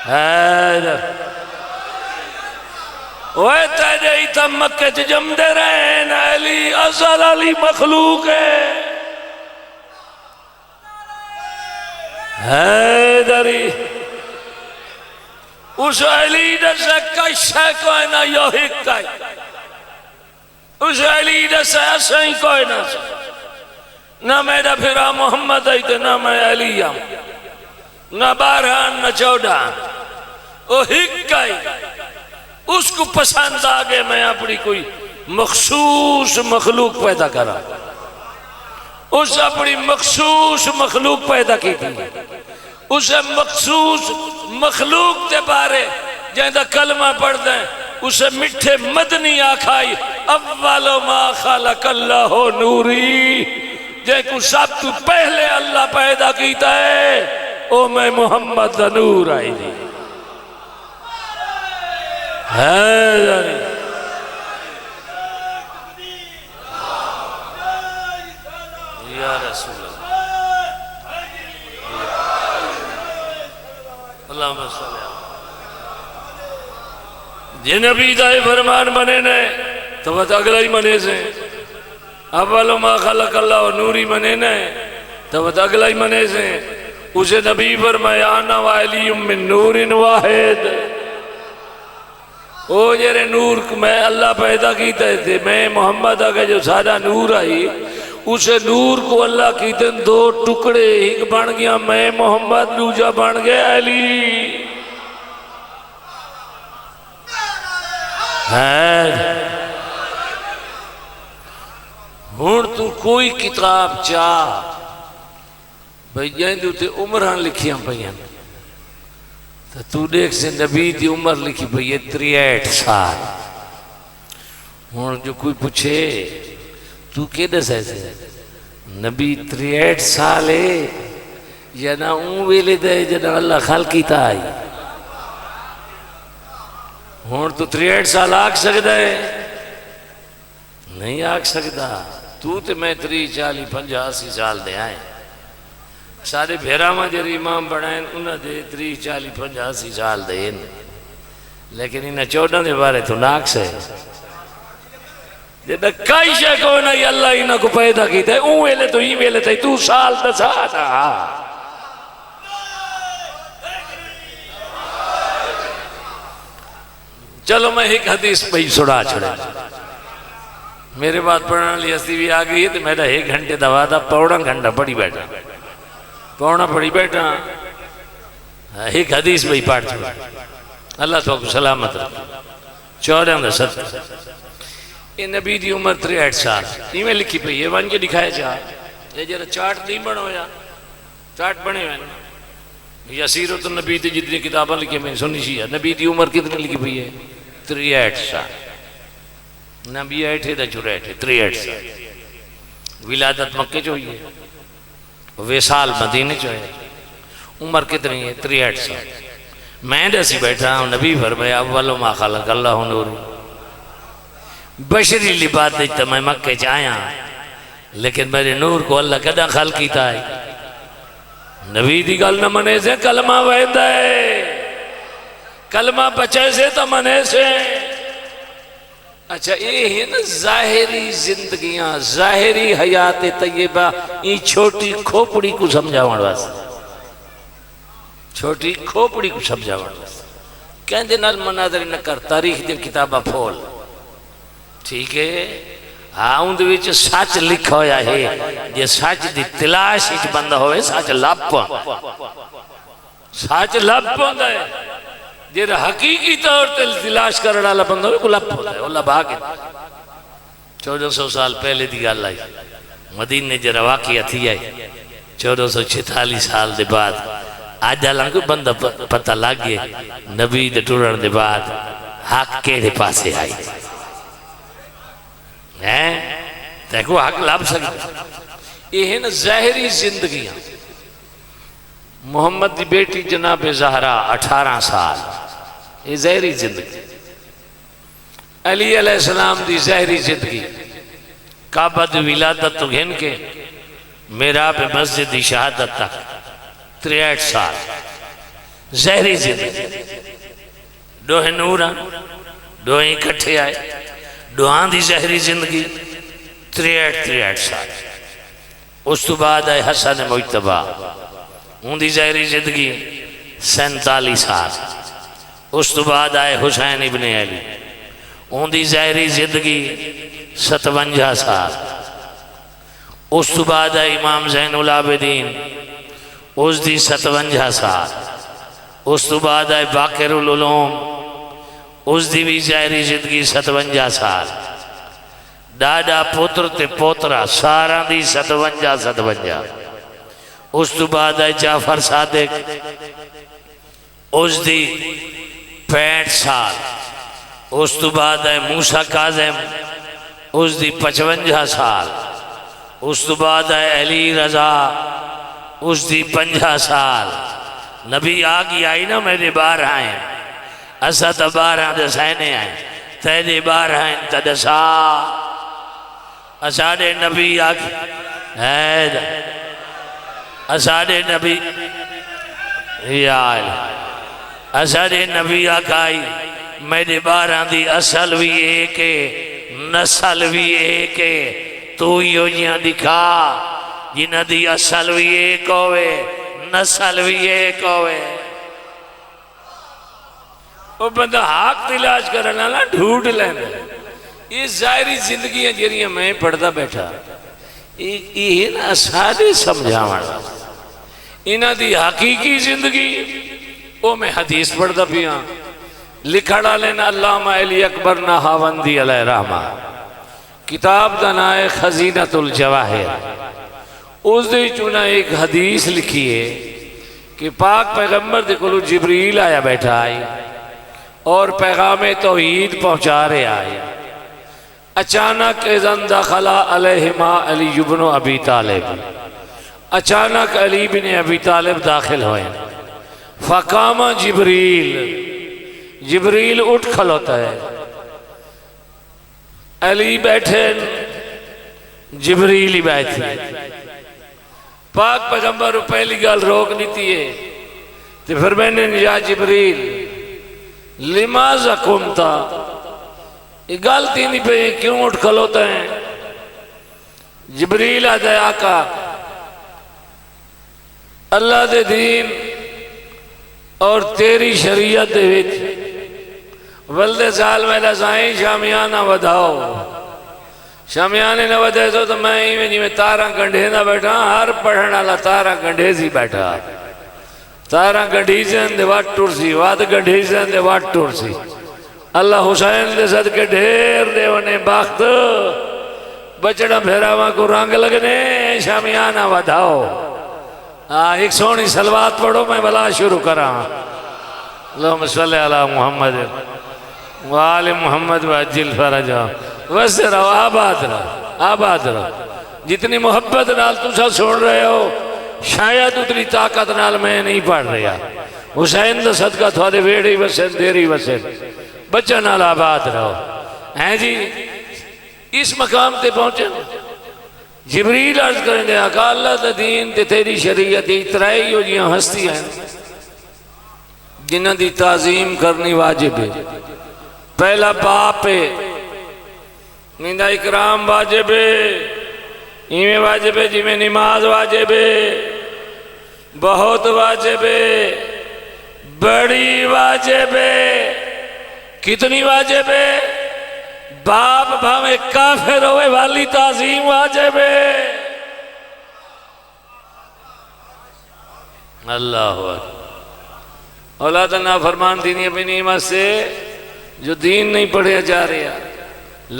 حیدر اوہ تیجے ایتا مکہ جم دے رہے ہیں علی ازل علی مخلوق ہے حیدری اس علی سے کشے کوئی نہ یوہک کئی اس علی سے ایسا ہی کوئی نہ میرا پھرا محمد ہے نہ میں علی ہوں نہ 12 نہ 14 وہ ہکائی اس کو پسند آگے میں اپنی کوئی مخصوص مخلوق پیدا کرا اس اپنی مخصوص مخلوق پیدا کی تھی اسے مخصوص مخلوق دے بارے جہاں کلمہ پڑھ دیں اسے مٹھے مدنی آکھائی اول ما خلق اللہ نوری جے کو سب تو پہلے اللہ پیدا کیتا ہے او میں محمد دا نور آئی دی یا رسول اللہ اللہم صلی اللہ جے نبی دائے فرمان بنے نے تو وہ اگلا ہی منے سے اول ما خلق اللہ نوری منے نے تو وہ اگلا ہی منے سے اسے نبی فرمایا انا وعلی من نور واحد او جرے نور کو میں اللہ پیدا کیتا ہے میں محمد آگا جو سارا نور آئی اسے نور کو اللہ کیتے 2 ٹکڑے ایک بن گیا میں محمد دوجا بن گیا علی ہون تو کوئی کتاب چاہ بھئی جائیں دو تے عمران لکھیاں پہیاں تو دیکھ سے نبی دی عمر لکھی بھئی یہ 63 سال ہون جو کوئی پوچھے تو کیدے سے نبی 63 سال ہے یا نا اون ویلے دے جنا اللہ خالقی تا آئی ہون تو 63 سال آگ سکتا ہے نہیں آگ سکتا تو تے میں 30 40 50 80 سال دے آئے سارے بھیرامہ جر امام بڑھائیں انہاں دے 30 40 50 80 سال دے لیکن انہاں 14 دے بارے تو ناک سے جیدہ کئی شے کوئی نہیں اللہ انہاں کو پیدا کیتا ہے اون ویلے تو ہی ویلے تھے تو سال دسا تھا چلو میں ایک حدیث پہ سڑا چھڑے میرے بات پڑھنا لی ہستی بھی آگئی ہے تو میرا 1 گھنٹے دوا تھا پونا گھنٹہ پڑھی بیٹھا پونا پڑھی بیٹھا ایک حدیث پہ پاڑ چھوڑا اللہ تو کو سلامت رکھا 14 دے 7 یہ نبی دی عمر 63 سال یہ میں لکھی پہ یہ وان کے دکھایا چاہا یہ جرہ چارٹ نہیں بڑھو یا چارٹ بڑھے ہوئے یا سیرت النبی تے جتنی کتابیں لکھے میں سنی سی ہے نبی دی عمر کتنی لکھی پہ ہے 63 سال نبی ایٹھے دا جو رہتے 63 سال ولادت مکہ جو ہوئی ہے ویسال مدینہ جو ہے عمر کتنی ہے 63 سال میں دسی بیٹھا ہوں نبی فرمایا اول ما خلق اللہ نوری بشری لبات دیتا میں مکہ چاہیا لیکن میرے نور کو اللہ کدا خلقی تھا ہے نبی دی گل نہ منے سے کلمہ ویدہ ہے کلمہ بچے سے تو منے سے اچھا یہ ہے نا ظاہری زندگیاں ظاہری حیات طیبہ یہ چھوٹی کھوپڑی کو سمجھا واسطے چھوٹی کھوپڑی کو سمجھا واسطے کہن دے نال مناظر نہ کر تاریخ دے کتابہ پھول ٹھیک ہے ہاں ان دے وچ سچ لکھا ہویا ہے جے سچ دی تلاش وچ بندہ ہوئے سچ لب پوندا ہے جیرا حقیقی طور تے تلاش کرنا اللہ بندہ ہوئے کو لب ہوتا ہے اللہ بھاگے 1400 سال پہلے دی گل آئی مدینہ جرا واقعہ تھی آئی 1446 سال دے بعد آج اللہ کو بندہ پتہ لگ گئے نبی دے ٹورن دے بعد حق کیڑے پاسے آئی دیکھو حق لب سکتا یہ ہے نا ظاہری زندگیاں محمد دی بیٹی جناب زہرا 18 سال یہ ظاہری زندگی علی علیہ السلام دی ظاہری زندگی کعبہ دی ولادت تو گھن کے محراب مسجد دی شہادت تک 63 سال ظاہری زندگی دوہیں نورا دوہیں اکٹھے آئے دوہاں دی ظاہری زندگی 63 سال اس تو بعد آئے حسن مجتبہ ان دی ظاہری زندگی 47 سال اس تو بعد آئے حسین ابن علی ان دی ظاہری زندگی 57 سال اس تو بعد آئے امام زین العابدین
اس دی 57 سال، اس تو بعد آئے باقر العلوم، اس دی بھی ظاہری زندگی 57 سال، ڈاڈا پتر تے پوترا سارا دی 57 اس تو بعد آئے جعفر صادق، اس دی 65 سال، اس تو بعد آئے موسیٰ کاظم، اس دی 55 سال، اس تو بعد آئے علی رضا، اس دی 50 سال۔ نبی آگی آئی نا میرے بار آئیں، اسا تا بار آئیں دسائنے آئیں، تیرے بار آئیں تا دسا، اساڑے نبی آگی حید، اساڑے نبی یا اللہ، اساڑے نبی آگائی میرے بار آندی اصل بھی ایک ہے، نسل بھی ایک ہے، تو یوں جیاں دکھا جنہ دی اصل بھی ایک ہوئے نسل بھی ایک ہوئے۔ وہ بندہ حق تلاش کرنا نا ڈھونڈ لینا، یہ ظاہری زندگی ہے جنہیں میں پڑھتا بیٹھا، یہ نا سارے سمجھاوانا، انہاں دی حقیقی زندگی وہ میں حدیث پڑھتا بھی ہاں، لکھڑا لینا علامہ علی اکبر نہاوندی علیہ رحمہ، کتاب دا نام ہے خزینۃ الجواہر، اس دے چونہ ایک حدیث لکھی ہے کہ پاک پیغمبر دے کلو جبریل آیا بیٹھا آئی اور پیغام توحید پہنچا رہے آئے، اچانک اذن دخلا علیہما علی بن ابی طالب، اچانک علی بن ابی طالب داخل ہوئے، فقام جبریل اٹھ کھلوتا ہے، علی بیٹھے جبریل ہی بیٹھے، پاک پیغمبر پہلی گال روک لیتی ہے، تو پھر میں نے یا جبریل لماذا قمتا، یہ غلطی نہیں پہ کیوں اٹھ کھلوتا ہے؟ جبریل آتا ہے آقا اللہ دے دین اور تیری شریعت دے وچ ولدے سال میں لسائیں شامیانہ ودھاؤ، شامیانے نہ ودھے تو میں ہی میں جی میں تارہ گنڈے نہ بیٹھا، ہر پڑھنا اللہ تارہ گنڈے سی بیٹھا، تارہ گنڈی سے اندے وات ٹور سی، وات گنڈی سے اندے وات ٹور سی، اللہ حسین دے صدقے ڈھیر دے انہیں باخت بچڑا بھیراواں کو رنگ لگنے شامیانہ ودھاؤ۔ ایک سونی سلوات پڑھو میں بلا شروع کراں، اللہم صلی علی محمد وآل محمد وعجل فرجہ، ویسے رہو آباد رہو، جتنی محبت نال تسا سن رہے ہو شاید اتنی طاقت نال میں نہیں پڑھ رہا، حسین دا صدقہ تھوڑے ویڑی وسن دیری وسن، بچہ نال آباد رہو۔ ہیں جی اس مقام تے پہنچے جبریل عرض کریں دے آقا اللہ دا دین تے تیری شریعت اترائی ہو جیاں ہستی ہیں جنہ دی تعظیم کرنی واجب ہے، پہلا باپ ہے، نیندہ اکرام واجب ہے، ایمیں واجب ہے جی میں نماز واجب ہے، بہت واجب ہے، بڑی واجب ہے، کتنی واجب ہے؟ باپ بھاوے کافر ہوئے والی تعظیم واجب ہے۔ اللہ اکبر، اولاد نافرمان دینی اپنی نعمت سے جو دین نہیں پڑھے جا رہے،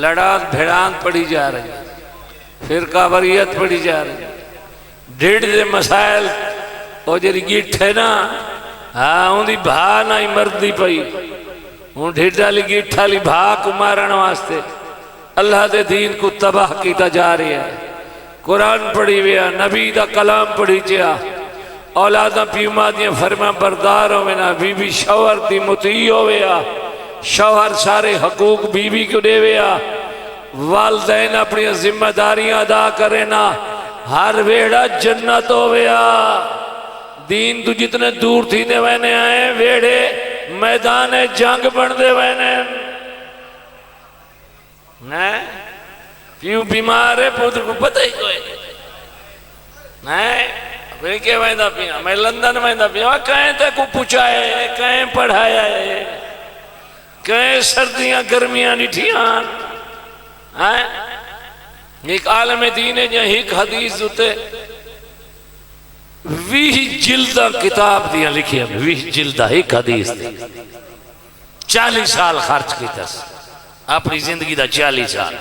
لڑان بھیڑان پڑھی جا رہی، فرقہ واریت پڑھی جا رہی، ڈیڑھ دے مسائل اور جری گیٹھ ہے نا، ہاں ان دی بھا نہ ہی مردی پئی، ان ڈھیڈا لی گیٹھا لی بھا کو مارن واسطے اللہ دے دین کو تباہ کیتا جا رہی ہے۔ قرآن پڑھی ویا، نبی دا کلام پڑھی چیا، اولاداں پیوما دیاں فرما بردار ہوئے نا، بی بی شوہر دی مطیع ہویا، شوہر سارے حقوق بی بی کو دے ویا، والدین اپنی ذمہ داریاں ادا کرے نا، ہر ویڑا جنت ہویا۔ دین تو جتنے دور تھی دے وینے آئے ویڑے میدان جنگ بن دے وینے، پیو بیمار ہے پوتر کو پتہ ہی کوئی نہیں، پھر کیا ویندہ پیا، میں لندن ویندہ پیا، کہیں تے کو پوچھائے، کہیں پڑھایا ہے، کہیں سردیاں گرمیاں نٹھیاں، ایک عالم دین ہے جہاں ایک حدیث دوتے
20 جلدہ کتاب دیا لکھی ہمیں، 20 جلدہ ایک حدیث دی، 40 سال خرچ کی تس اپنی زندگی دا 40 سال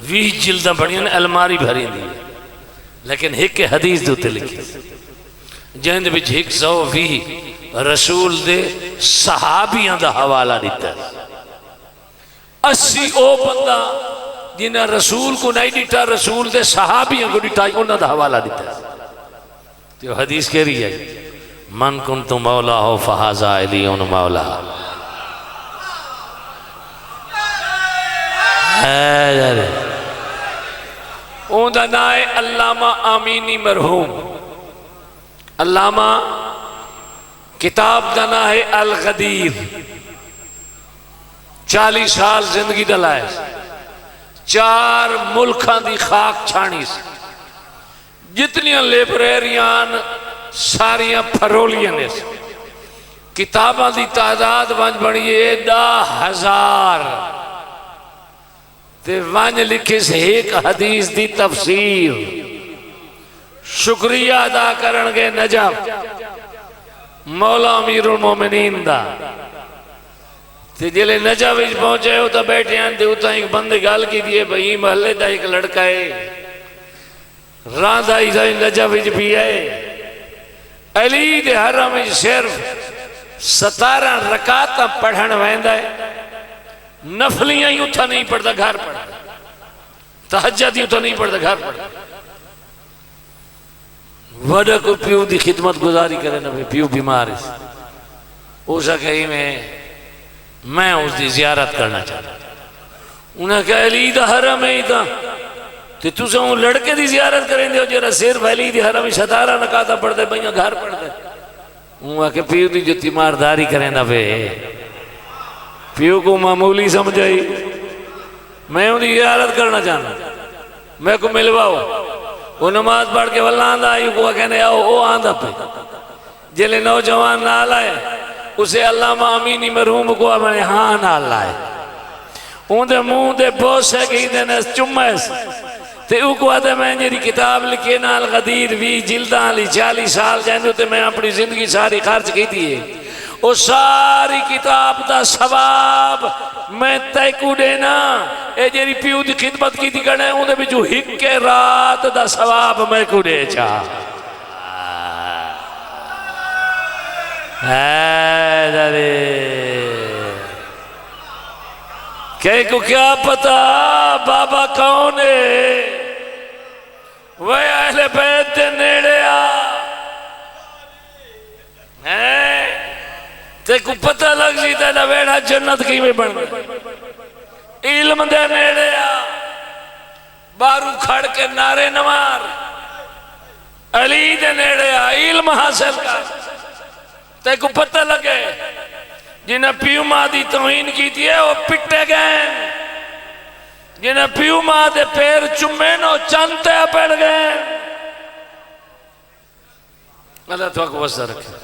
20 جلدہ بڑی نے الماری بھری دی، لیکن ایک حدیث دوتے لکھی جہند بچ 120 رسول دے صحابیاں دا حوالہ دیتا ہے، 80 او بندہ جنہاں رسول کو نہیں دیتا، رسول دے صحابیاں کو دیتا ہے، انہاں دا حوالہ دیتا ہے۔ تو حدیث کہہ رہی ہے من کنت مولا ہو فہذا علیون مولا، اون دا نائے علامہ آمینی مرحوم، علامہ کتاب دا نائے الغدیر، 40 سال زندگی دلائے، 4 ملکان دی خاک چھانی سے، جتنیاں لیبریریان ساریاں پھرولیاں نے سے، کتاباں دی تعداد وانج بڑھئے 10,000 تے وانج لکھے سے ایک حدیث دی تفسیر، شکریہ ادا کرنگے نجف مولا امیر المومنین دا، تے جلے نجف اچ پہنچے ہو تا بیٹھے ہیں تے اتنا ایک بندے گال کی دیئے بھئی محلے دا ایک لڑکا ہے راند آئی دا نجف اچ بھی ہے، علی دے حرم اچ صرف 17 رکعتاں پڑھن ویندہ ہے، نفلیاں ہی اتھا نہیں پڑھتا گھر پڑھتا، تہجد ہی اتھا نہیں پڑھتا گھر پڑھتا، وڈا کو پیو دی خدمت گزاری کرے نا پیو بیمار ہے، اوسا کہیں میں اس دی زیارت کرنا چاہتا، انہاں کہا علی دا حرم ہے ہی تھا، تو سے ان لڑکے دی زیارت کریں دے ہو جرہ صرف علی دی حرم 17 رکعتاں پڑھتے بھئیاں گھر پڑھتے، انہاں کہ پیو دی جو تیمارداری کریں نا پیو کو معمولی سمجھائی، میں ان کی زیارت کرنا چاہنا، میں کو ملواؤ، وہ نماز پڑھ کے واللہ آندھا آئی کو کہنے آؤ وہ آندھا پہ، جلے نوجوان نہ لائے اسے علامہ امینی مرحوم کو میں ہاں نہ لائے، ان دے منہ دے بوس ہے کہ دینے چمس تے او کو آدھے میں جیری کتاب لکھے نا الغدیر 20 جلداں لی 40 سال جائیں تے میں اپنی زندگی ساری خرچ کی تھی، وہ ساری کتاب دا ثواب میں تیکو دینا، اے جیری پیو دی خدمت کی تھی کرنے ان دے بچو ہک کے رات دا ثواب میں کو دے چاہ، کہیں کو کیا پتا بابا کون ہے، وہ اہل بیت دے نیڑے تے کو پتہ لگ جیتا ہے ویڑا جنت کی میں بن گئے، علم دے نیڑے بارو کھڑ کے نعرے نوار، علی دے نیڑے علم حاصل کر، تے کو پتہ لگے جنہیں پیو ماں دی توہین کی تھی ہے وہ پٹے گئے، جنہیں پیو ماں دے پیر چمین و چانتے پڑ گئے، اللہ تو کو وزہ رکھے،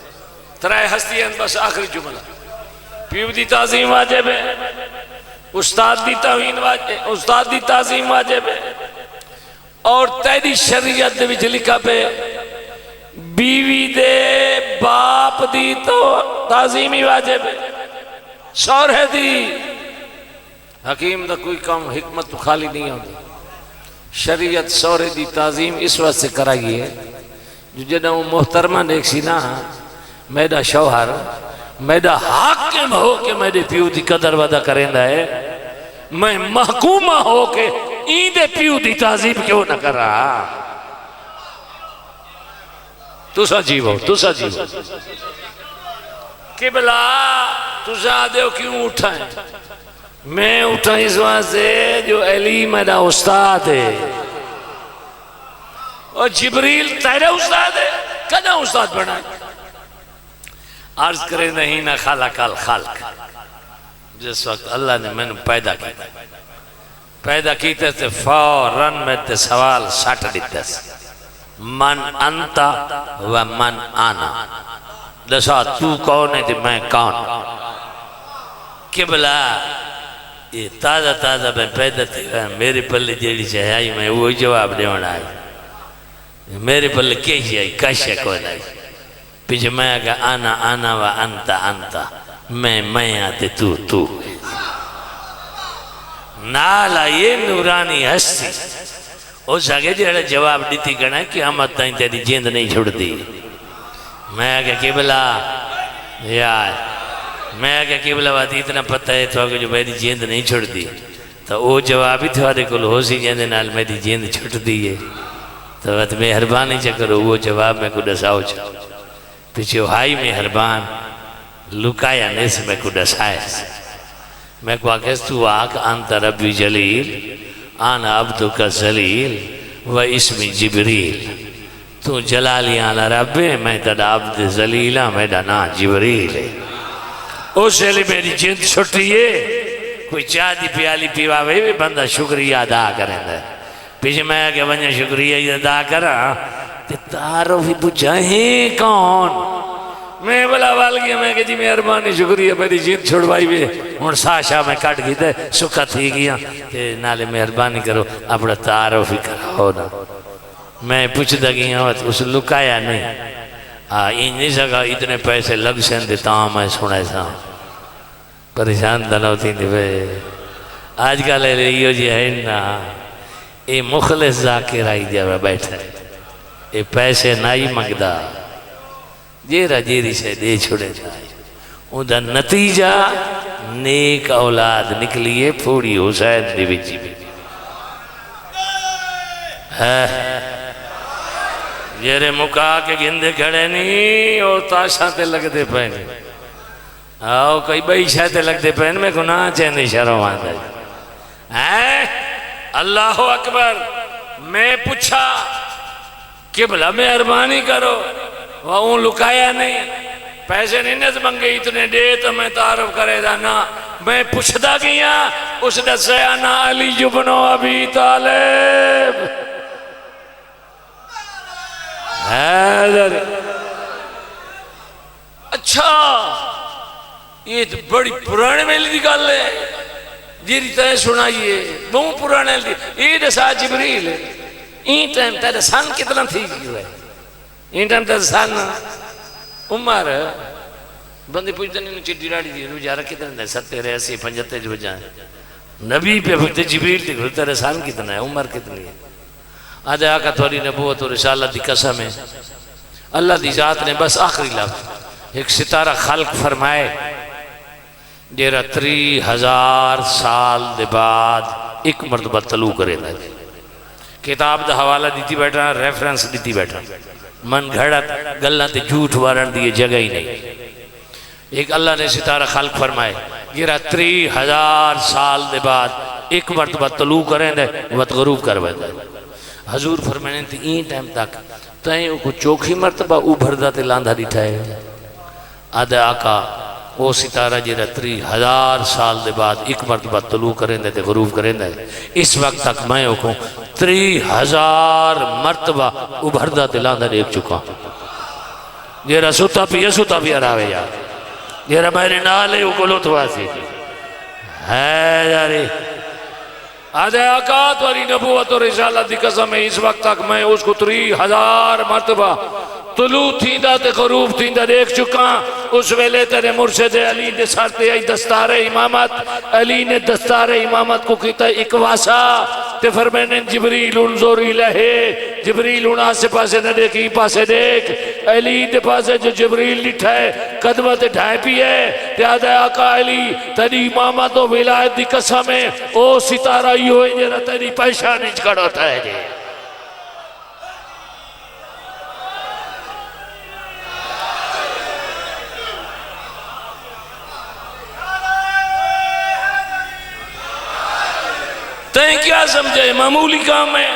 ترائے ہستی ہیں بس آخری جملہ، پیو دی تعظیم واجب ہے، استاد دی توہین واجب ہے، استاد دی تعظیم واجب ہے، اور تیری شریعت دے وچ لکھا پہ بیوی دے باپ دی تو تعظیمی واجب ہے، شورہ دی حکیم دا کوئی کام حکمت تو خالی نہیں ہوتی، شریعت شورہ دی تعظیم اس وقت سے کرائی ہے جو جنہوں وہ محترمہ دیکھ سی نا میڈا شوہر میڈا حاکم ہو کے میڈے پیو دی قدر ودا کریں ہے، میں محکومہ ہو کے این دے پیو دی تعظیم کیوں نہ کر رہا، تُسا جیو قبلہ تُسا دیو کیوں اٹھائیں، میں اٹھائیں اس واسطے جو علی میرا استاد ہے، اور جبریل تیرا استاد ہے، کہنا استاد بنائے، عرض کرے نہیں نہ خالق الخالق، جس وقت اللہ نے میں نے پیدا کیتے تھے فوراً میں تے سوال ساٹھ دیتے سے من انتا و من آنا، دسا تو کون ہے تو میں کون، قبلہ یہ تازہ میں پیدا تھی میرے پلے جیڑی چاہیے میں وہی جواب دے ہونا ہے،
میرے پلے کیسی آئی کشے کوئی نہیں پیچھے میں کہا آنا آنا و انتا انتا میں آتے تو نالا یہ نورانی ہستی اس آگے جڑا جواب دیتی کرنا کہ قیامت تائیں تیری جیند نہیں چھوڑ دی میں کہا قبلہ یار میں کہا قبلہ بات اتنا پتہ ہے تو کہ جو میری جیند نہیں چھوڑ دی تو وہ جواب ہی تھوڑے کل ہو سی جیندے نال میری جیند چھوٹ دی ہے تو بات مہربانی چکرو وہ جواب میں کو ڈساؤ چھو پیچھے ہائی مہربان لکایا نیس میں کو ڈسائے میں کو آکھس تو آکھ انت ربی جلیل آنا عبدک زلیل و اسمی جبریل تو جلالی آنا رب میں تڑا عبد زلیلہ میڈا نا جبریل ہے اسے لئے میری جند چھٹی ہے کوئی چاہ دی پیالی پیواوے بھی بندہ شکریہ ادا کریں دے پیچھے میں آگے بنیا شکریہ ادا کرا کہ تعارفی بجائیں کون میں بلا وال گیا میں کہ جی مہربانی شکریہ میری جیت چھوڑوائی بھی اور ساشا میں کٹ گئی تھے سکھا تھی گیا کہ نالے مہربانی کرو اپنا تعارف ہی کراؤ نا میں پوچھ دا گیا اس لکایا نہیں این نہیں سکا اتنے پیسے لگ سین دیتا ہوں میں سنے سا پریشان دنو تھی دی بے آج کا لے لیو جی ہے نا اے مخلص ذاکر آئی جب بیٹھا ہے اے پیسے نائی مگدہ جیرہ جیری سے دے چھوڑے جائے اندھا نتیجہ نیک اولاد نکلیے پھوڑی حسین دی بچی بھی جیرے مکا کے گندے کھڑے نہیں اور تاشاتے لگتے پہنے آؤ کئی بھائی شاہتے لگتے پہنے میں گناہ چہنے شرم آتا ہے اللہ اکبر میں پوچھا قبلہ مہربانی کرو وہ لکایا نہیں پیسے نہیں نظم منگے اتنے دے تو میں تعارف کرے دا نا میں پوچھتا گیا اس نے سیانا علی جبن ابی طالب حیدر اچھا یہ تو بڑی پرانے میلی دی گل ہے جیری تے سنائیے بہت پرانے دی یہ دسا جبریل ہے این ٹائم تیرے سن کتنا تھی گئی ہے این ٹائم تیرے سن عمر بندی پوچھتے نہیں چٹی راڑی دی رو جارہ کتنا دے 70 80 75 جو جائیں نبی پہ بھگتے جبریل تھی گھر تیرے سن کتنا ہے عمر کتنی ہے آج آقا تھوڑی نبوت اور رسالت دی قسم ہے اللہ دی ذات نے بس آخری لفظ ایک ستارہ خلق فرمائے جیرہ 3000 سال دے بعد ایک مرتبہ طلوع کرے دا کتاب دا حوالہ دیتی بیٹھا ریفرنس دیتی بیٹھا من گھڑت گلہ تے جھوٹ وارن دیئے جگہ ہی نہیں ایک اللہ نے ستارہ خلق فرمائے جیرہ 3000 سال دے بعد ایک مرتبہ طلوع کریں دے وقت غروب کر بیٹھا حضور فرمائنے تھی این ٹائم تک تائیں کو چوکھی مرتبہ اوبھر دا تے لاندھا دیٹھا ہے آدھے آقا وہ ستارہ جیرہ 3000 سال دے بعد ایک مرتبہ طلوع کریں دے تے غروب کریں دے اس وقت تک میں کو 3000 مرتبہ ابھردہ تلاندہ دیکھ چکا جیرہ ستا پیا راوے یار جیرہ میرے نالے اکلو تواسی ہے جاری آدھے آقات والی نبوت اور رسالت دی قسم ہے اس وقت تک میں اس کو 3000 مرتبہ طلوع تھیندہ تے غروب تھیندہ دیکھ چکا اس ویلے تیرے مرشد علی نے سارتے آئی دستار امامت علی نے دستار امامت کو کہتا اکواسا تے فرمائنے جبریل انظر الہے جبریل انہا سے پاسے نہ دیکھ ہی پاسے دیکھ علی دے پاسے جو جبریل لٹھائے قدمہ تے ڈھائے پی ہے تے آدھے آقا علی تیری امامت و ولایت دی قسم ہے او ستارہ ہی ہوئے جنہ تیری پہشانی چکڑ ہوتا ہے جے تین کیا سمجھے معمولی کام ہے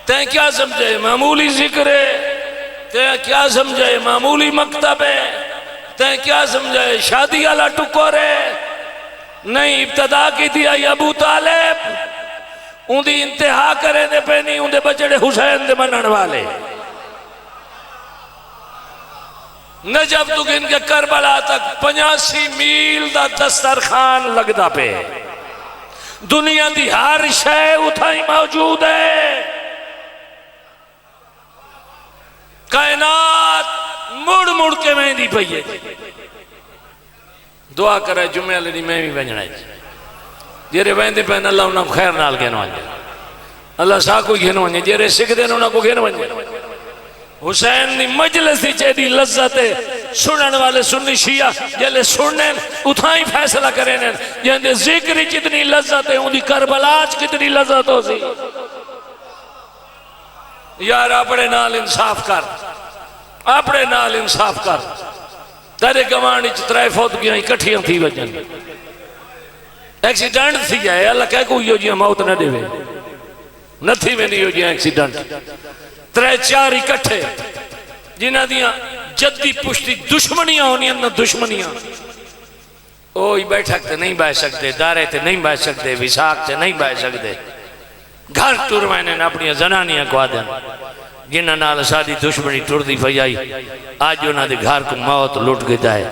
تین کیا سمجھے معمولی ذکر ہے تین کیا سمجھے معمولی مکتب ہے تین کیا سمجھے شادی والا ٹکور ہے نہیں ابتدا کی تھی آئی ابو طالب ان دی انتہا کرے دے پہ نہیں ان دے بچڑے حسین دے منن والے نجب تو گن کے کربلا تک 85 میل دا دسترخان لگدا پہ دنیا دی ہر شے اتھائی موجود ہے
کائنات مڑ مڑ کے ویندی پئی ہے دعا کرے جمعے والے میں بھی ونجنا ہے جیرے ویندے پین اللہ انہاں کو خیر نال گھن ونجے اللہ سا کو گھن ونجے جیرے سکھ دین انہاں کو گھن ونجے حسین دی مجلس دی چیدی لذت ہے سنن والے سنی شیعہ جلے سنن اتھائی فیصلہ کریں جہاں ذکر جتنی لذت ہے ان دی کربلاج کتنی لذت ہو سی یار اپنے نال انصاف کر اپنے نال انصاف کر تیرے گوانی چترائے فوت گیا اکٹھیاں تھی وجن ایکسیڈنٹ تھی جائے اللہ کہہ کوئی ہو جیاں موت نہ دے وے نہ تھی میں نہیں ہو جیاں ایکسیڈنٹ ترے چار اکٹھے جنہ دیاں جدی پشتی دشمنیاں ہونی ہیں نہ دشمنیاں اوہی بیٹھک تے نہیں بیٹھ سکتے دارے تے نہیں بیٹھ سکتے وساق تے نہیں بیٹھ سکتے گھر ٹور میں نے اپنی زنانیاں کو آدھیں جنہ نال سادی دشمنی ٹور دی پئی آئی آج انہاں دے گھر کو موت لٹ گئی جائے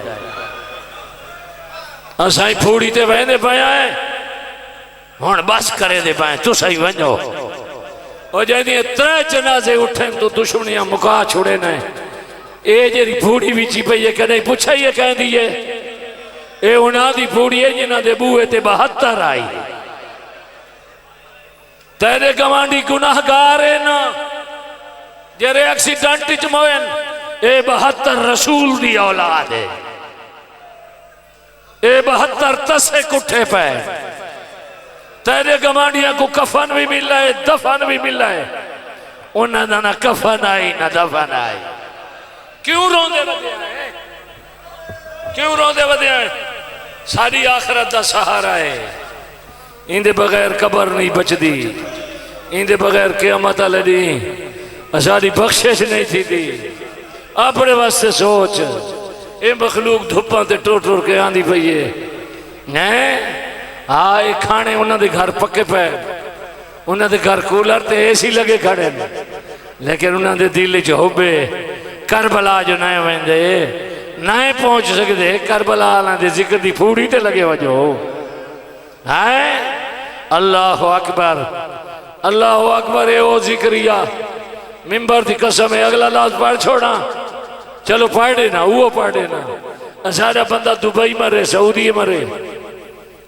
اسائی پھوڑی تے ویندے پیا ہے ہن بس کرے دے پائیں تو صحیح ونجو اور جہاں ترے جنازے اٹھیں تو دشمنیاں مکا چھوڑے نہ اے جیری پھوڑی ویچی پئی ہے کہ نہیں پوچھا یہ کہہ دیئے اے انہاں دی پھوڑی ہے جنہاں دے بوئے تے 72 آئی تیرے گوانڈی گناہ گارے نا جیرے ایکسیڈنٹ چموئن اے 72 رسول دی اولاد ہے اے 72 تسے کٹھے پہ تیرے گوانڈیاں کو کفن بھی مل رہا ہے دفن بھی مل رہا ہے انہاں نہ کفن آئی نہ دفن آئی کیوں روندے بدے آئے کیوں روندے بدے آئے ساری آخرت دا سہارا ہے اندے بغیر قبر نہیں بچ دی اندے بغیر قیامت آلے دی ساری بخشش نہیں تھی دی اپنے واسطے سوچ اے مخلوق دھپاں تے ٹور ٹور کے آندھی پئیے نہیں آئے کھانے انہاں دے گھر پکے پہ انہاں دے گھر کولر تے ایسی لگے کھڑے لیکن انہاں دے دل جو ہوبے کربلا جو نئے ویندے نئے پہنچ سکتے کربلا آلہ دے ذکر دی پھوڑی تے لگے وجو آئے اللہ اکبر اللہ اکبر اے او ذکریہ ممبر دی قسم ہے اگلا لاز پڑھ چھوڑا چلو پڑھ دینا وہ پڑھ دینا سارا بندہ دبئی مرے سعودی مرے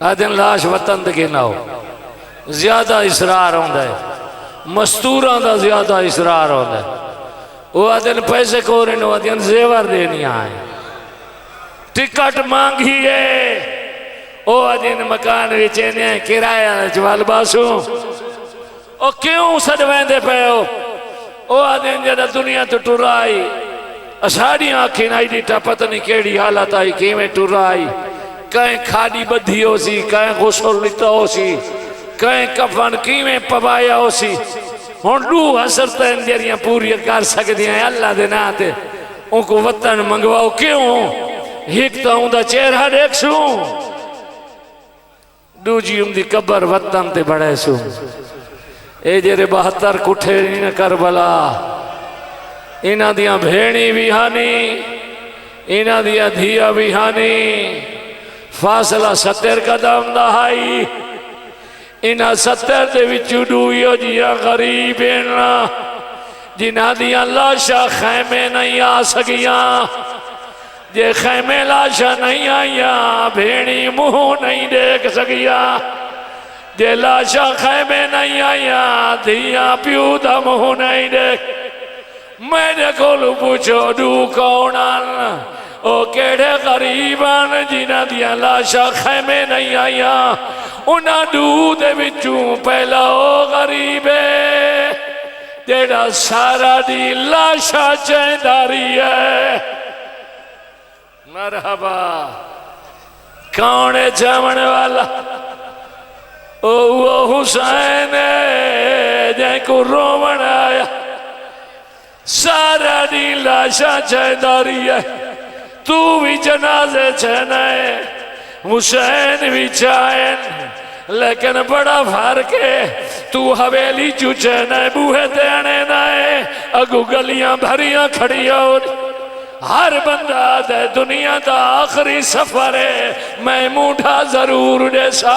آدھن لاش وطن دے نہ ہو زیادہ اصرار ہوندہ ہے مستوران دا زیادہ اصرار ہوندہ ہے وہ آدھن پیسے کورن وہ آدھن زیور دینی آئیں ٹکٹ مانگی ہے وہ آدھن مکان وچینے ہیں کرایہ جوال باسوں او کیوں سڑویندے پہ ہو وہ آدھن جدہ دنیا تو ٹرائی اساڑی آنکھیں آئی دیتا پتہ نہیں کیڑی حالت آئی کیویں ٹرائی کہیں کھاڑی بدھی ہو سی کہیں غسل لیتا ہو سی کہیں کفن کیویں پبایا ہو سی ہون دو حسرتیں جریاں پوری کر سکتی ہیں اللہ دے ناتے ان کو وطن منگواؤ کیوں ہکتا ہوں دا چہرہ دیکھ سوں دو جی ہم دی قبر وطن تے بڑھے سوں اے جرے 72 کٹھے نہیں کربلا انہاں دیاں بھیڑی بھی ہانی انہاں دیاں دھیا بھی ہانی فاصلہ 70 قدم دہائی انہاں 70 دے وچو ڈوئیو جیاں غریب اینا جنہاں دیاں لاشا خیمے نہیں آ سکیاں جے خیمے لاشا نہیں آئیاں بھیڑی منہ نہیں دیکھ سکیاں جے لاشا خیمے نہیں آئیاں دھیاں پیو دا منہ نہیں دیکھ میں نے کولو پوچھو دو کونان او کیڑے غریبان جنہ دیا لاشا خیمے نہیں آئیاں انہاں دو دے بچوں پہلا او غریبے جیڑا سارا دی لاشا چینداری ہے مرحبا کونے جامن والا او حسین جائیں کو رومن آیا سارا دی لاشا چینداری ہے تو بھی جنازے چھنے حسین بھی چاہیں لیکن بڑا فرق ہے تو حویلی جو چھنے بوہے دینے نائے اگو گلیاں بھریاں کھڑیاں ہر بندہ دے دنیا دا آخری سفر ہے میں مونڈھا ضرور جیسا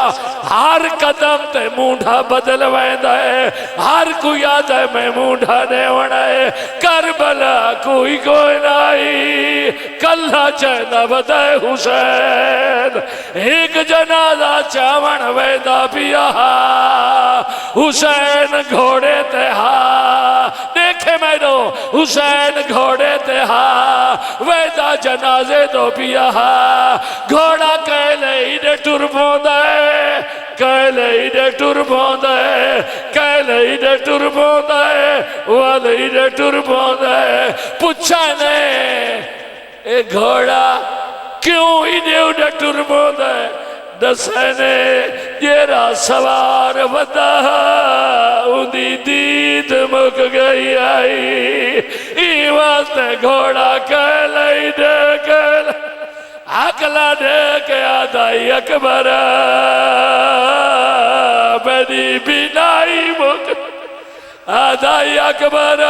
ہر قدم تے مونڈھا بدل ویندہ ہے ہر کوئی آدھے میں مونڈھا دے وڑا ہے کربلا کوئی نہیں کلہ چہنا بدائے حسین ایک جنازہ چاون ویدہ پیا حسین گھوڑے تے ہا دیکھے میں دو حسین گھوڑے تے ہا ویدہ جنازے دو پیا گھوڑا کہلے ہی ٹر پوندے کہلے ہی ٹر پوندے کہلے ہی ٹر پوندے والے ہی ٹر پوندے پچھا نے اے گھوڑا کیوں ہی نے ٹر پوندے دسنے جیرا سوار ودا اندی دید مک گئی آئی ای واسطے گھوڑا کہلے دے کہلے عقلہ دے کے آدھائی اکبر میری بینائی مک آدھائی اکبر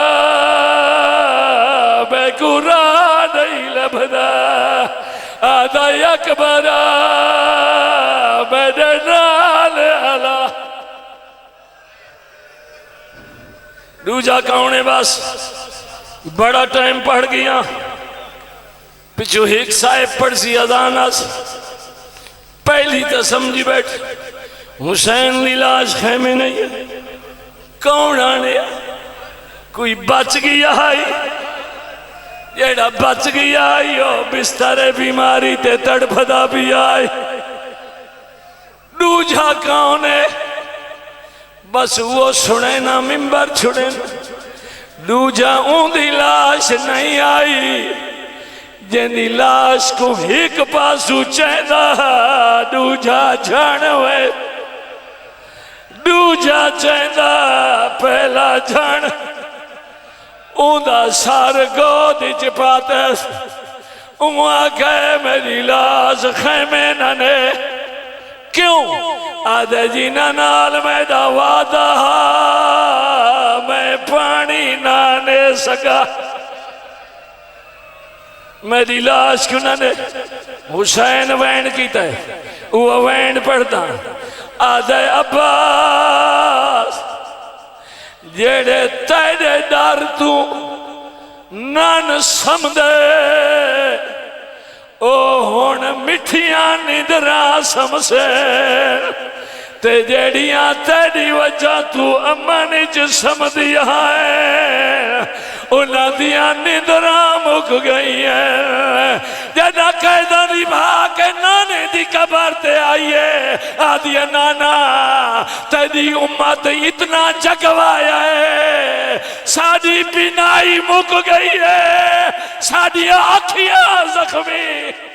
میں قرآن نہیں لبھدا آدھائی اکبر میں نال علا دوجا کہونے بس بڑا ٹائم پڑھ گیا پچھو ایک صاحب پڑھ سی ازانس پہلی تو سمجھی بیٹھ حسین دی لاش خیمے نہیں ہے کون آنے کوئی بچ گیا آئی جیڑا بچ گیا آئی ہو بستر بیماری تے تڑپدا بھی آئی دوجا کون ہے بس وہ سنے نا ممبر چھڑے نا دوجا اون دی لاش نہیں آئی جن دی لاش کو ایک پاسو چہدہ دوجا جھانوے دوجا چہدہ پہلا جھان اوندا سار گود چپاتے اُمّا کہے میری لاش خیمے ننے کیوں آدھے جینا نال میں دا وعدہ میں پانی نانے سکا میری لاش کیوں ننے حسین وین کیتا ہے وہ وین پڑھتا آدھے عباس جیڑے تیرے ڈار تو نان سمدے او ہون مٹھیاں ندرا سمسے تے جیڑیاں تیری وجہ تو امانج سمدیا ہے انہاں دیاں ندرا مک گئی ہے جدہ قیدہ نبھا کے نانے دی قبر تے آئیے آدھیا نانا تیری امت اتنا جگوایا ہے ساڑی بینائی مک گئی ہے ساڑی آنکھیاں زخمی